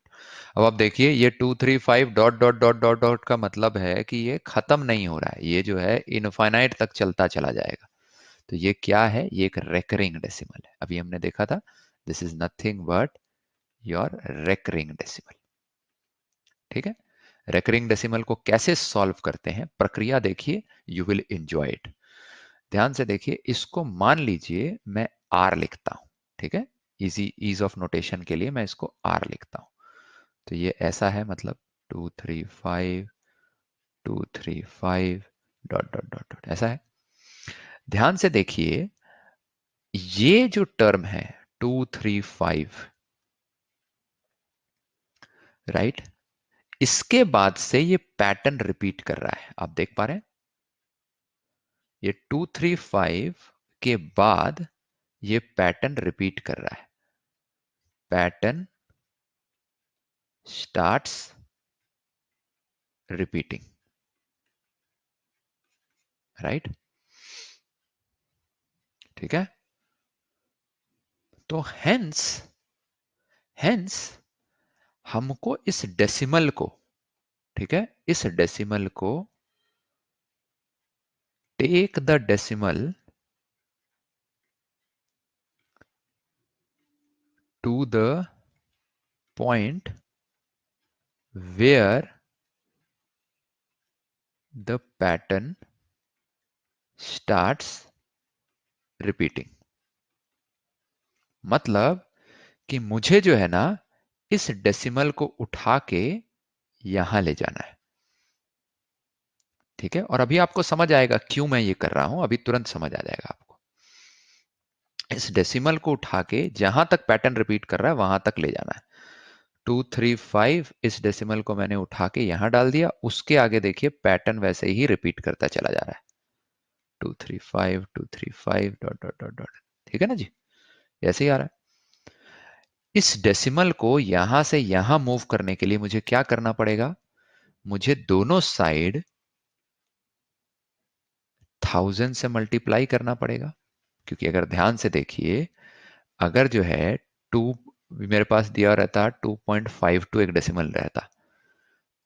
A: अब आप देखिए ये 235 dot dot dot dot dot का मतलब है कि ये खत्म नहीं हो रहा है, ये जो है इनफाइनाइट तक चलता चला जाएगा। तो ये क्या है, ये एक रेकरिंग डेसिमल है। अभी हमने देखा था this is nothing but your recurring decimal, ठीक है। रेकरिंग डेसिमल को कैसे सॉल्व करते हैं, प्रक्रिया देखिए, यू विल एंजॉय इट। ध्यान से देखिए, इसको मान लीजिए मैं आर लिखता हूं, ठीक है, इजी ईज ऑफ नोटेशन के लिए मैं इसको आर लिखता हूं। तो ये ऐसा है, मतलब 235 डॉट डॉट डॉट डॉट ऐसा है। ध्यान से देखिए, ये जो टर्म है 235, राइट, इसके बाद से ये पैटर्न रिपीट कर रहा है, आप देख पा रहे हैं। ये 235 के बाद ये पैटर्न रिपीट कर रहा है, पैटर्न स्टार्ट्स रिपीटिंग, राइट, ठीक है। तो हेंस हेंस हमको इस डेसिमल को, ठीक है, इस डेसिमल को take the decimal to the point where the pattern starts repeating. मतलब कि मुझे जो है ना इस डेसिमल को उठा के यहां ले जाना है। ठीक है, और अभी आपको समझ आएगा क्यों मैं ये कर रहा हूं, अभी तुरंत समझ आ जाएगा आपको। इस डेसिमल को उठा के जहां तक पैटर्न रिपीट कर रहा है वहां तक ले जाना है। 235 इस डेसिमल को मैंने उठा के यहां डाल दिया, उसके आगे देखिए पैटर्न वैसे ही रिपीट करता चला जा रहा है। 235 235 डॉट डॉट डॉट डॉट। ठीक है ना जी, ऐसे ही आ रहा है। इस डेसिमल को यहां से यहां मूव करने के लिए मुझे क्या करना पड़ेगा, मुझे दोनों साइड 1000 से मल्टीप्लाई करना पड़ेगा। क्योंकि अगर ध्यान से देखिए, अगर जो है 2 मेरे पास दिया रहता 2.52 एक डेसिमल रहता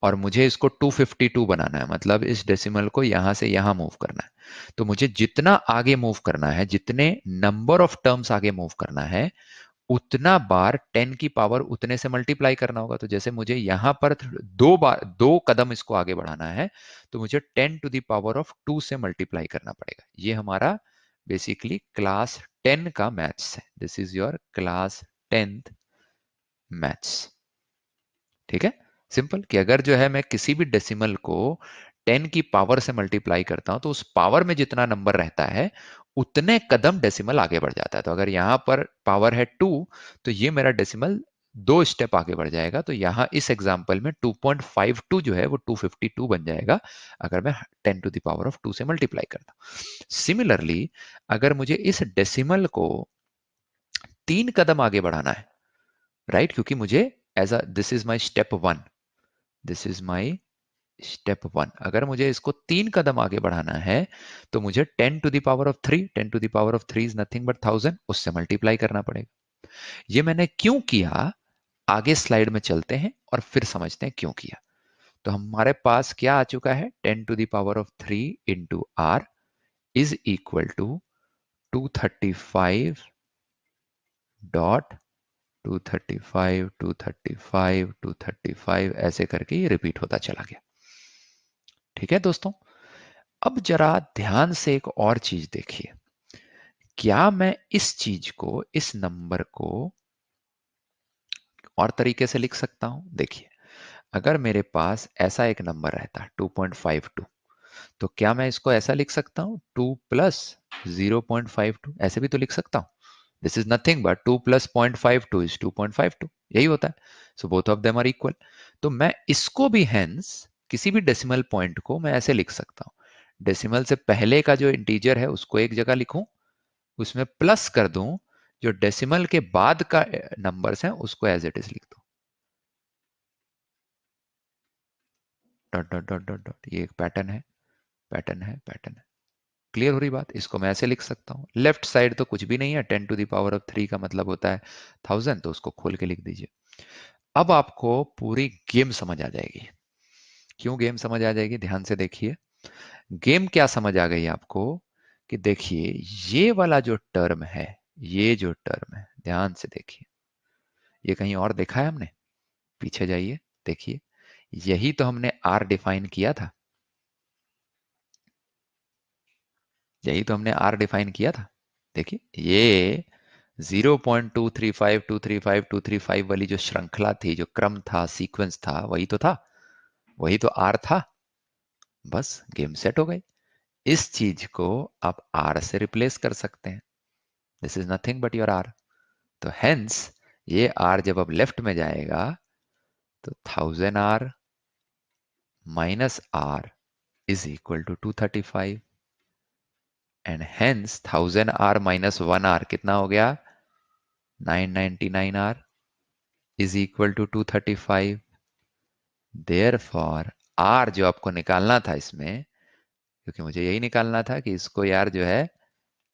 A: और मुझे इसको 252 बनाना है, मतलब इस डेसिमल को यहां से यहां मूव करना है, तो मुझे जितना आगे मूव करना है, जितने नंबर ऑफ टर्म्स आगे मूव करना है, उतना बार 10 की पावर उतने से मल्टीप्लाई करना होगा। तो जैसे मुझे यहां पर दो कदम इसको आगे बढ़ाना है, तो मुझे 10 टू द पावर ऑफ 2 से मल्टीप्लाई करना पड़ेगा। ये हमारा बेसिकली क्लास 10 का मैथ्स है। This is your class 10th maths. ठीक है, सिंपल कि अगर जो है मैं किसी भी डेसिमल को 10 की पावर से मल्टीप्लाई करता हूं, तो उस पावर में जितना नंबर रहता है उतने कदम डेसिमल आगे बढ़ जाता है। तो अगर यहां पर पावर है 2, तो ये मेरा डेसिमल 2 स्टेप आगे बढ़ जाएगा। तो यहां इस एग्जांपल में 2.52 जो है वो 252 बन जाएगा, अगर मैं 10 टू द पावर ऑफ 2 से मल्टीप्लाई करता हूं। सिमिलरली अगर मुझे इस डेसिमल को 3 कदम आगे बढ़ाना है, राइट, क्योंकि मुझे as a this is my step 1, this is my step 1, अगर मुझे इसको 3 कदम आगे बढ़ाना है, तो मुझे 10 to the power of 3, 10 to the power of 3 is nothing but 1000, उससे मल्टीप्लाई करना पड़ेगा। ये मैंने क्यों किया, आगे स्लाइड में चलते हैं और फिर समझते हैं क्यों किया। तो हमारे पास क्या आ चुका है, 10 to the power of 3 into r is equal to 235 dot 235 235 235 ऐसे करके ये रिपीट होता चला गया। ठीक है दोस्तों, अब जरा ध्यान से एक और चीज देखिए। क्या मैं इस चीज को, इस नंबर को और तरीके से लिख सकता हूं? देखिए, अगर मेरे पास ऐसा एक नंबर रहता 2.52, तो क्या मैं इसको ऐसा लिख सकता हूं 2 प्लस 0.52, ऐसे भी तो लिख सकता हूं। This is nothing but 2 plus 0.52 is 2.52, यही होता है। So both of them are equal. तो मैं इसको भी हेंस किसी भी डेसिमल पॉइंट को मैं ऐसे लिख सकता हूं, डेसिमल से पहले का जो इंटीजर है उसको एक जगह लिखूं, उसमें प्लस कर दूं, जो डेसिमल के बाद का नंबर्स हैं उसको एज इट इज लिख दूं, dot dot dot dot dot. ये एक पैटर्न है, पैटर्न है, पैटर्न है। क्लियर हो रही बात? इसको मैं ऐसे लिख सकता हूं। लेफ्ट साइड तो कुछ भी नहीं है, 10 टू द पावर ऑफ 3 का मतलब होता है 1000, तो उसको खोल के लिख दीजिए। अब आपको पूरी गेम समझ आ जाएगी। क्यों गेम समझ आ जाएगी, ध्यान से देखिए। गेम क्या समझ आ गई आपको, कि देखिए ये वाला जो टर्म है, ये जो टर्म है, ध्यान से देखिए, ये कहीं और देखा है हमने? पीछे जाइए, देखिए, यही तो हमने आर डिफाइन किया था, यही तो हमने आर डिफाइन किया था। देखिए ये 0.235 235 235 वाली जो श्रृंखला थी, जो क्रम था, सीक्वेंस था, वही तो था, वही तो आर था। बस गेम सेट हो गई। इस चीज को आप आर से रिप्लेस कर सकते हैं। This is nothing but your r. तो हेंस ये आर जब अब लेफ्ट में जाएगा, तो 1000 r minus r is equal to 235, and hence 1000 r minus 1 r कितना हो गया, 999 r is equal to 235। Therefore r जो आपको निकालना था इसमें, क्योंकि मुझे यही निकालना था कि इसको यार जो है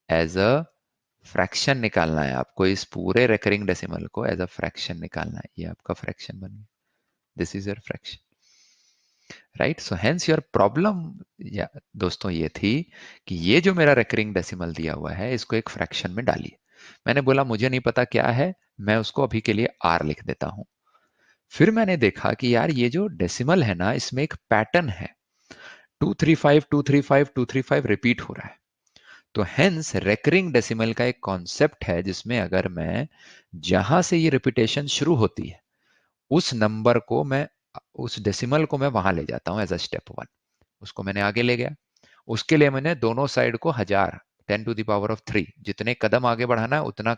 A: एज अ फ्रैक्शन निकालना है आपको, इस पूरे रेकरिंग डेसिमल को एज अ फ्रैक्शन निकालना है। ये आपका फ्रैक्शन बन गया, this is your fraction, right. So hence your problem दोस्तों ये थी कि ये जो मेरा रेकरिंग डेसिमल दिया हुआ है, इसको एक फ्रैक्शन में डालिए। मैंने बोला मुझे नहीं पता क्या है, मैं उसको अभी के लिए आर लिख देता हूं। फिर मैंने देखा कि यार ये जो डेसिमल है ना, इसमें एक पैटर्न है, 235 235 235 रिपीट हो रहा है। तो हेंस रेकरिंग डेसिमल का एक कॉन्सेप्ट है जिसमें अगर मैं जहां से ये रिपीटेशन शुरू होती है उस नंबर को मैं, उस डेसिमल को मैं वहां ले जाता हूं एज अ स्टेप वन। उसको मैंने आगे ले गया। उसके लिए मैंने दोनों साइड को 1000, 10⁻³ जितने कदम आगे बढ़ाना है उतना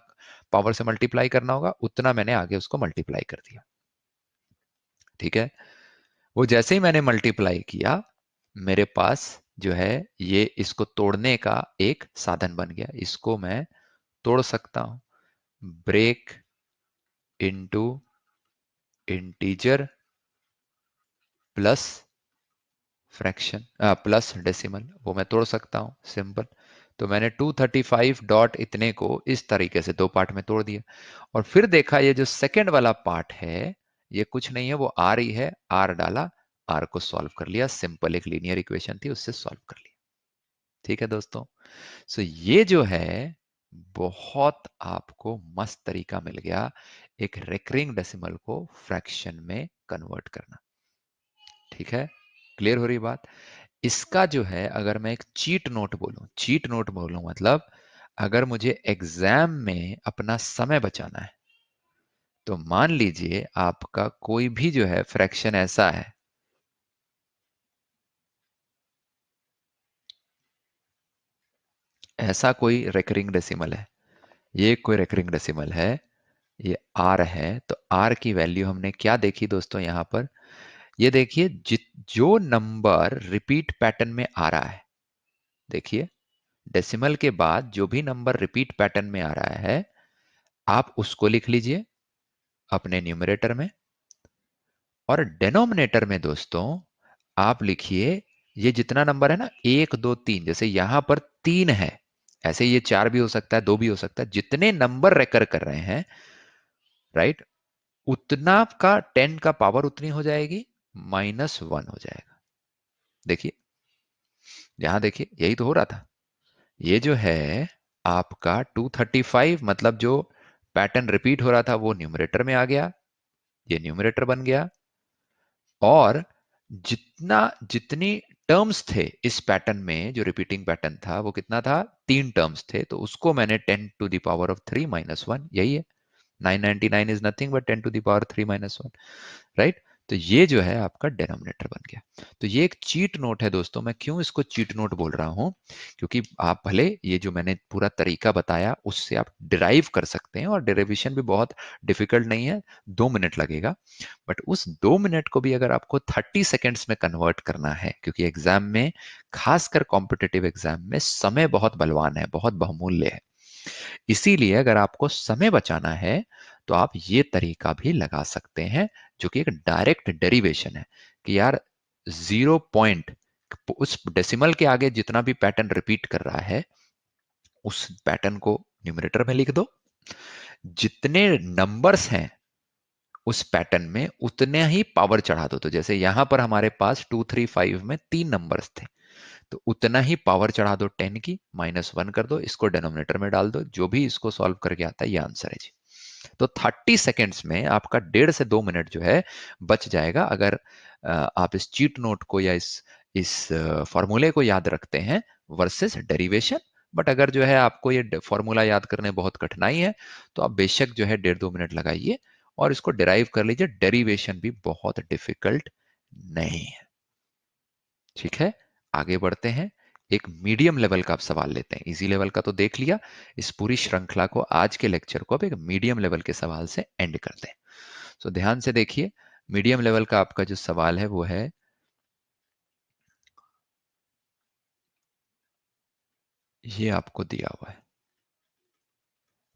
A: पावर से मल्टीप्लाई करना होगा, उतना मैंने आगे उसको मल्टीप्लाई कर दिया। ठीक है। वो जैसे ही मैंने मल्टीप्लाई किया, मेरे पास जो है ये इसको तोड़ने का एक साधन बन गया। इसको मैं तोड़ सकता हूं, break into integer plus fraction plus decimal, वो मैं तोड़ सकता हूं, सिंपल। तो मैंने 235 डॉट इतने को इस तरीके से दो पार्ट में तोड़ दिया। और फिर देखा ये जो सेकंड वाला पार्ट है ये कुछ नहीं है, वो आर ही है, आर डाला, आर को सॉल्व कर लिया, सिंपल एक लीनियर इक्वेशन थी उससे सॉल्व कर लिया। ठीक है दोस्तों। सो ये जो है बहुत आपको मस्त तरीका मिल गया एक रेकरिंग डेसिमल को फ्रैक्शन में कन्वर्ट करना। ठीक है, क्लियर हो रही बात। इसका जो है अगर मैं एक चीट नोट बोलूं, चीट नोट बोलूं मतलब अगर मुझे एग्जाम में अपना समय बचाना है तो मान लीजिए आपका कोई भी जो है फ्रैक्शन ऐसा है, ऐसा कोई रेकरिंग डेसिमल है, ये कोई रेकरिंग डेसिमल है, ये आर है, तो आर की वैल्यू हमने क्या देखी दोस्तों यहां पर, ये देखिए जो नंबर रिपीट पैटर्न में आ रहा है, देखिए डेसिमल के बाद जो भी नंबर रिपीट पैटर्न में आ रहा है आप उसको लिख लीजिए अपने न्यूमरेटर में, और डेनोमिनेटर में दोस्तों आप लिखिए ये जितना नंबर है ना, 1 2 3, जैसे यहां पर 3 है, ऐसे ये 4 भी हो सकता है, 2 भी हो सकता है, जितने नंबर रेकर कर रहे हैं, राइट, उतना का 10 का पावर उतनी हो जाएगी, -1 हो जाएगा। देखिए यहां देखिए यही तो हो रहा था। ये जो है आपका 235 मतलब जो पैटर्न रिपीट हो रहा था वो न्यूमरेटर में आ गया, ये न्यूमरेटर बन गया, और जितनी टर्म्स थे इस पैटर्न में, जो रिपीटिंग पैटर्न था वो कितना था, 3 टर्म्स थे, तो उसको मैंने 10⁻³ -1, यही है, 999 इज नथिंग बट 10⁻³ -1, राइट। तो ये जो है आपका डेनोमिनेटर बन गया। तो ये एक चीट नोट है दोस्तों। मैं क्यों इसको चीट नोट बोल रहा हूं, क्योंकि आप भले ये जो मैंने पूरा तरीका बताया उससे आप डिराइव कर सकते हैं, और डेरिवेशन भी बहुत डिफिकल्ट नहीं है, 2 मिनट लगेगा, बट उस 2 मिनट को भी अगर आपको 30 सेकेंड्स में कन्वर्ट करना है, क्योंकि एग्जाम में, खासकर कॉम्पिटेटिव एग्जाम में समय बहुत बलवान है, बहुत बहुमूल्य है, इसीलिए अगर आपको समय बचाना है तो आप ये तरीका भी लगा सकते हैं, जो कि एक डायरेक्ट डेरिवेशन है कि यार 0 पॉइंट, उस डेसिमल के आगे जितना भी पैटर्न रिपीट कर रहा है उस पैटर्न को न्यूमरेटर में लिख दो, जितने नंबर्स हैं उस पैटर्न में उतने ही पावर चढ़ा दो। तो जैसे यहां पर हमारे पास 235 में 3 नंबर्स थे, तो उतना ही पावर चढ़ा दो 10 की, -1 कर दो, इसको डिनोमिनेटर में डाल दो, जो भी इसको सॉल्व करके आता है ये आंसर है जी। तो 30 सेकेंड्स में आपका 1.5 से 2 मिनट जो है बच जाएगा, अगर आप इस चीट नोट को या इस फॉर्मूले को याद रखते हैं वर्सेस डेरिवेशन। बट अगर जो है आपको ये फॉर्मूला याद करने में बहुत कठिनाई है तो आप बेशक जो है 1.5 2 मिनट लगाइए और इसको डिराइव कर लीजिए, डेरिवेशन भी बहुत डिफिकल्ट नहीं है। ठीक है, आगे बढ़ते हैं, एक मीडियम लेवल का आप सवाल लेते हैं। इजी लेवल का तो देख लिया, इस पूरी श्रृंखला को, आज के लेक्चर को अब एक मीडियम लेवल के सवाल से एंड करते हैं। सो ध्यान से देखिए, मीडियम लेवल का आपका जो सवाल है वो है, ये आपको दिया हुआ है,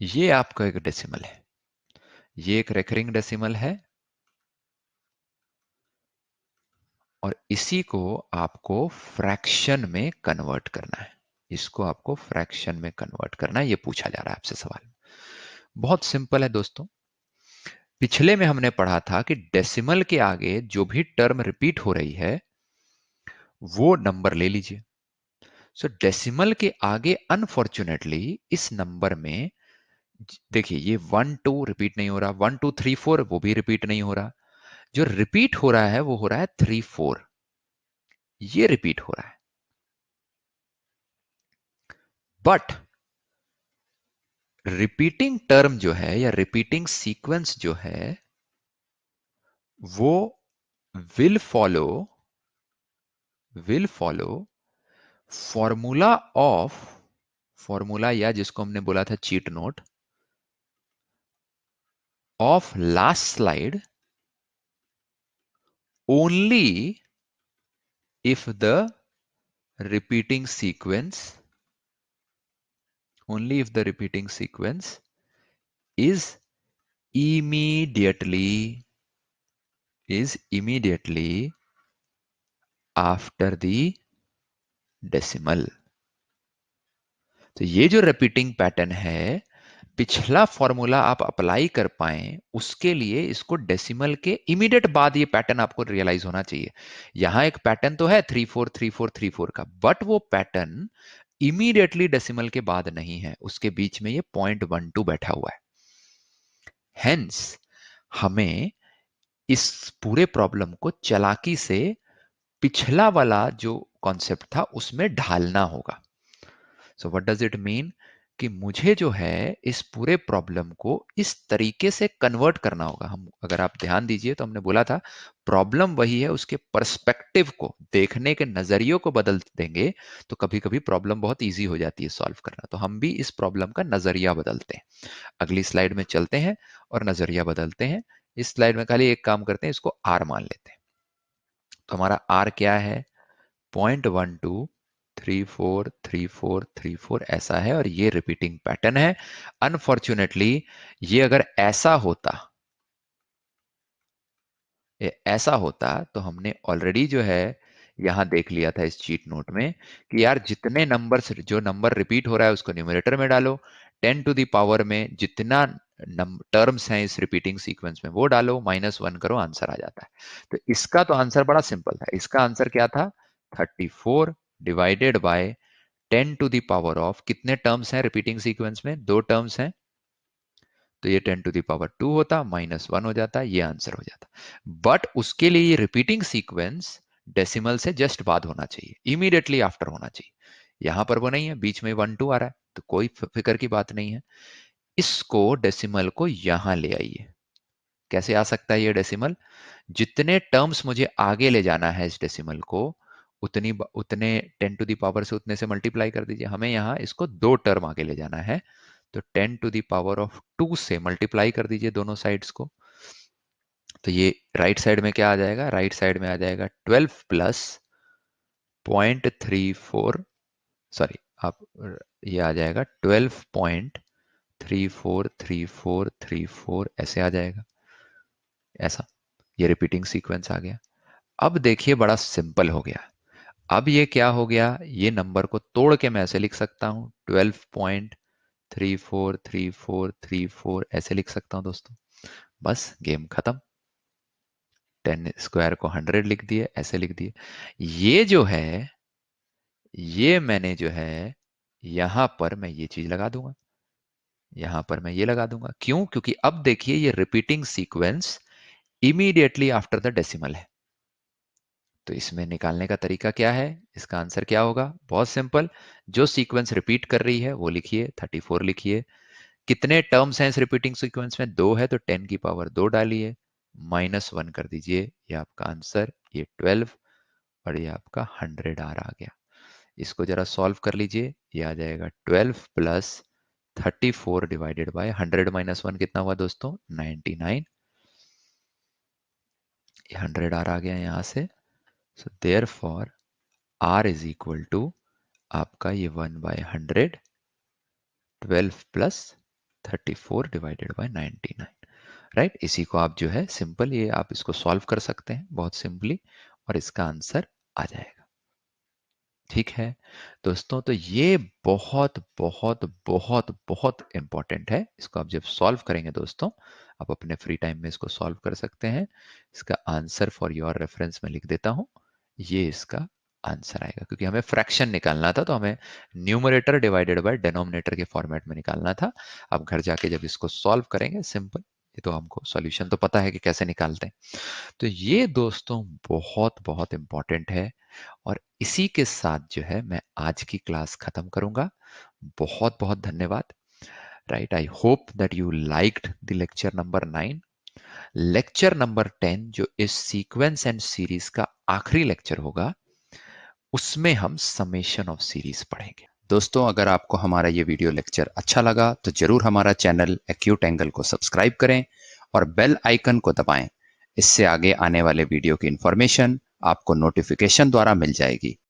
A: ये आपका एक डेसिमल है, ये एक रेकरिंग डेसिमल है, और इसी को आपको फ्रैक्शन में कन्वर्ट करना है, इसको आपको फ्रैक्शन में कन्वर्ट करना है, ये पूछा जा रहा है आपसे सवाल। बहुत सिंपल है दोस्तों। पिछले में हमने पढ़ा था कि डेसिमल के आगे जो भी टर्म रिपीट हो रही है वो नंबर ले लीजिए। सो डेसिमल के आगे अनफॉर्चुनेटली इस नंबर में देखिए ये 1 2 रिपीट नहीं हो रहा, 1 2 3 4 वो भी रिपीट नहीं हो रहा, जो रिपीट हो रहा है वो हो रहा है 3 4, ये रिपीट हो रहा है। बट रिपीटिंग टर्म जो है या रिपीटिंग सीक्वेंस जो है वो will follow formula of, formula या जिसको हमने बोला था cheat note of last slide only if the repeating sequence is immediately after the decimal। तो ये जो रिपीटिंग पैटर्न है, पिछला फॉर्मूला आप अप्लाई कर पाए उसके लिए इसको डेसिमल के इमीडिएट बाद ये पैटर्न आपको रियलाइज होना चाहिए। यहां एक पैटर्न तो है 3 4 3 4 3 4 का, बट वो पैटर्न इमीडिएटली डेसिमल के बाद नहीं है, उसके बीच में ये 0.12 बैठा हुआ है। हेंस हमें इस पूरे प्रॉब्लम को चालाकी से पिछला वाला जो कॉन्सेप्ट था उसमें ढालना होगा। So what does it mean कि मुझे जो है इस पूरे प्रॉब्लम को इस तरीके से कन्वर्ट करना होगा। हम अगर आप ध्यान दीजिए तो हमने बोला था प्रॉब्लम वही है, उसके पर्सपेक्टिव को, देखने के नजरियों को बदल देंगे तो कभी कभी प्रॉब्लम बहुत इजी हो जाती है सॉल्व करना। तो हम भी इस प्रॉब्लम का नजरिया बदलते हैं। अगली स्लाइड में चलते हैं और नजरिया बदलते हैं। इस स्लाइड में खाली एक काम करते हैं, इसको आर मान लेते हैं। तो हमारा आर क्या है, 0.12343434 ऐसा है, और ये रिपीटिंग पैटर्न है। अनफॉर्चुनेटली ये अगर ऐसा होता तो हमने ऑलरेडी जो है यहां देख लिया था इस चीट नोट में कि यार जितने नंबर, जो नंबर रिपीट हो रहा है उसको न्यूमरेटर में डालो, 10 टू द पावर में जितना टर्म्स हैं इस रिपीटिंग सीक्वेंस में वो डालो, -1 करो, आंसर आ जाता है। तो इसका तो आंसर बड़ा सिंपल था। इसका आंसर क्या था, 34 divided by 10 to the power of, कितने टर्म्स हैं रिपीटिंग सीक्वेंस में, दो टर्म्स हैं, तो ये 10 टू द पावर 2 होता, -1 हो जाता, ये आंसर हो जाता। बट उसके लिए ये रिपीटिंग सीक्वेंस डेसिमल से जस्ट बाद होना चाहिए, इमीडिएटली आफ्टर होना चाहिए। यहां पर वो नहीं है, बीच में 1 2 आ रहा है, तो कोई फिक्र की बात नहीं है। इसको डेसिमल को यहां ले आइए। कैसे आ सकता है ये डेसिमल, जितने टर्म्स मुझे आगे ले जाना है इस डेसिमल को, उतने 10 टू द पावर से उतने से मल्टीप्लाई कर दीजिए। हमें यहाँ इसको दो टर्म आगे ले जाना है, तो 10 टू द पावर ऑफ 2 से मल्टीप्लाई कर दीजिए दोनों साइड्स को। तो ये राइट साइड में क्या आ जाएगा, राइट साइड में आ जाएगा 12 प्लस 0.34, सॉरी आप, ये आ जाएगा 12.343434 ऐसे आ जाएगा, ऐसा। ये रिपीटिंग सीक्वेंस आ गया। अब देखिए बड़ा सिंपल हो गया। अब ये क्या हो गया, ये नंबर को तोड़ के मैं ऐसे लिख सकता हूं, 12.343434 ऐसे लिख सकता हूं दोस्तों। बस गेम खत्म। 10 स्क्वायर को 100 लिख दिए, ऐसे लिख दिए। ये जो है, ये मैंने जो है यहां पर मैं ये चीज लगा दूंगा, यहां पर मैं ये लगा दूंगा। क्यों, क्योंकि अब देखिए ये repeating sequence immediately after the decimal है। तो इसमें निकालने का तरीका क्या है, इसका आंसर क्या होगा, बहुत सिंपल। जो सीक्वेंस रिपीट कर रही है वो लिखिए, 34 लिखिए। कितने टर्म्स हैं इस रिपीटिंग सीक्वेंस में, दो है, तो 10 की पावर 2 डालिए, -1 कर दीजिए, ये आपका आंसर, ये 12 और ये आपका 100 आर आ गया। इसको जरा सॉल्व कर लीजिए, ये आ जाएगा 12 प्लस 34 डिवाइडेड बाय 100 -1 कितना हुआ दोस्तों, 99। ये 100 आर आ गया यहाँ से। So therefore r is equal to आपका ये 1/100, 12 प्लस 34 डिवाइडेड बाय 99, राइट। इसी को आप जो है सिंपल, ये आप इसको सॉल्व कर सकते हैं बहुत सिंपली, और इसका आंसर आ जाएगा। ठीक है दोस्तों, तो ये बहुत बहुत बहुत बहुत इंपॉर्टेंट है। इसको आप जब सॉल्व करेंगे दोस्तों, आप अपने फ्री टाइम में इसको सॉल्व कर सकते हैं। इसका आंसर फॉर योर रेफरेंस में लिख देता हूं, ये इसका आंसर आएगा, क्योंकि हमें फ्रैक्शन निकालना था तो हमें न्यूमरेटर डिवाइडेड बाय डिनोमिनेटर के फॉर्मेट में निकालना था। अब घर जाके जब इसको सॉल्व करेंगे, सिंपल, ये तो हमको सॉल्यूशन तो पता है कि कैसे निकालते हैं। तो ये दोस्तों बहुत बहुत इंपॉर्टेंट है, और इसी के साथ जो है मैं आज की क्लास खत्म करूंगा। बहुत बहुत धन्यवाद। Right, I hope that you liked the lecture number 9। Lecture number 10 जो इस सीक्वेंस एंड सीरीज का आखिरी लेक्चर होगा, उसमें हम समेशन ऑफ सीरीज पढ़ेंगे। दोस्तों, अगर आपको हमारा ये वीडियो लेक्चर अच्छा लगा तो जरूर हमारा चैनल एक्यूट एंगल को सब्सक्राइब करें और बेल आइकन को दबाएं। इससे आगे आने वाले वीडियो की इंफॉर्मेशन आपको नोटिफिकेशन द्वारा मिल जाएगी।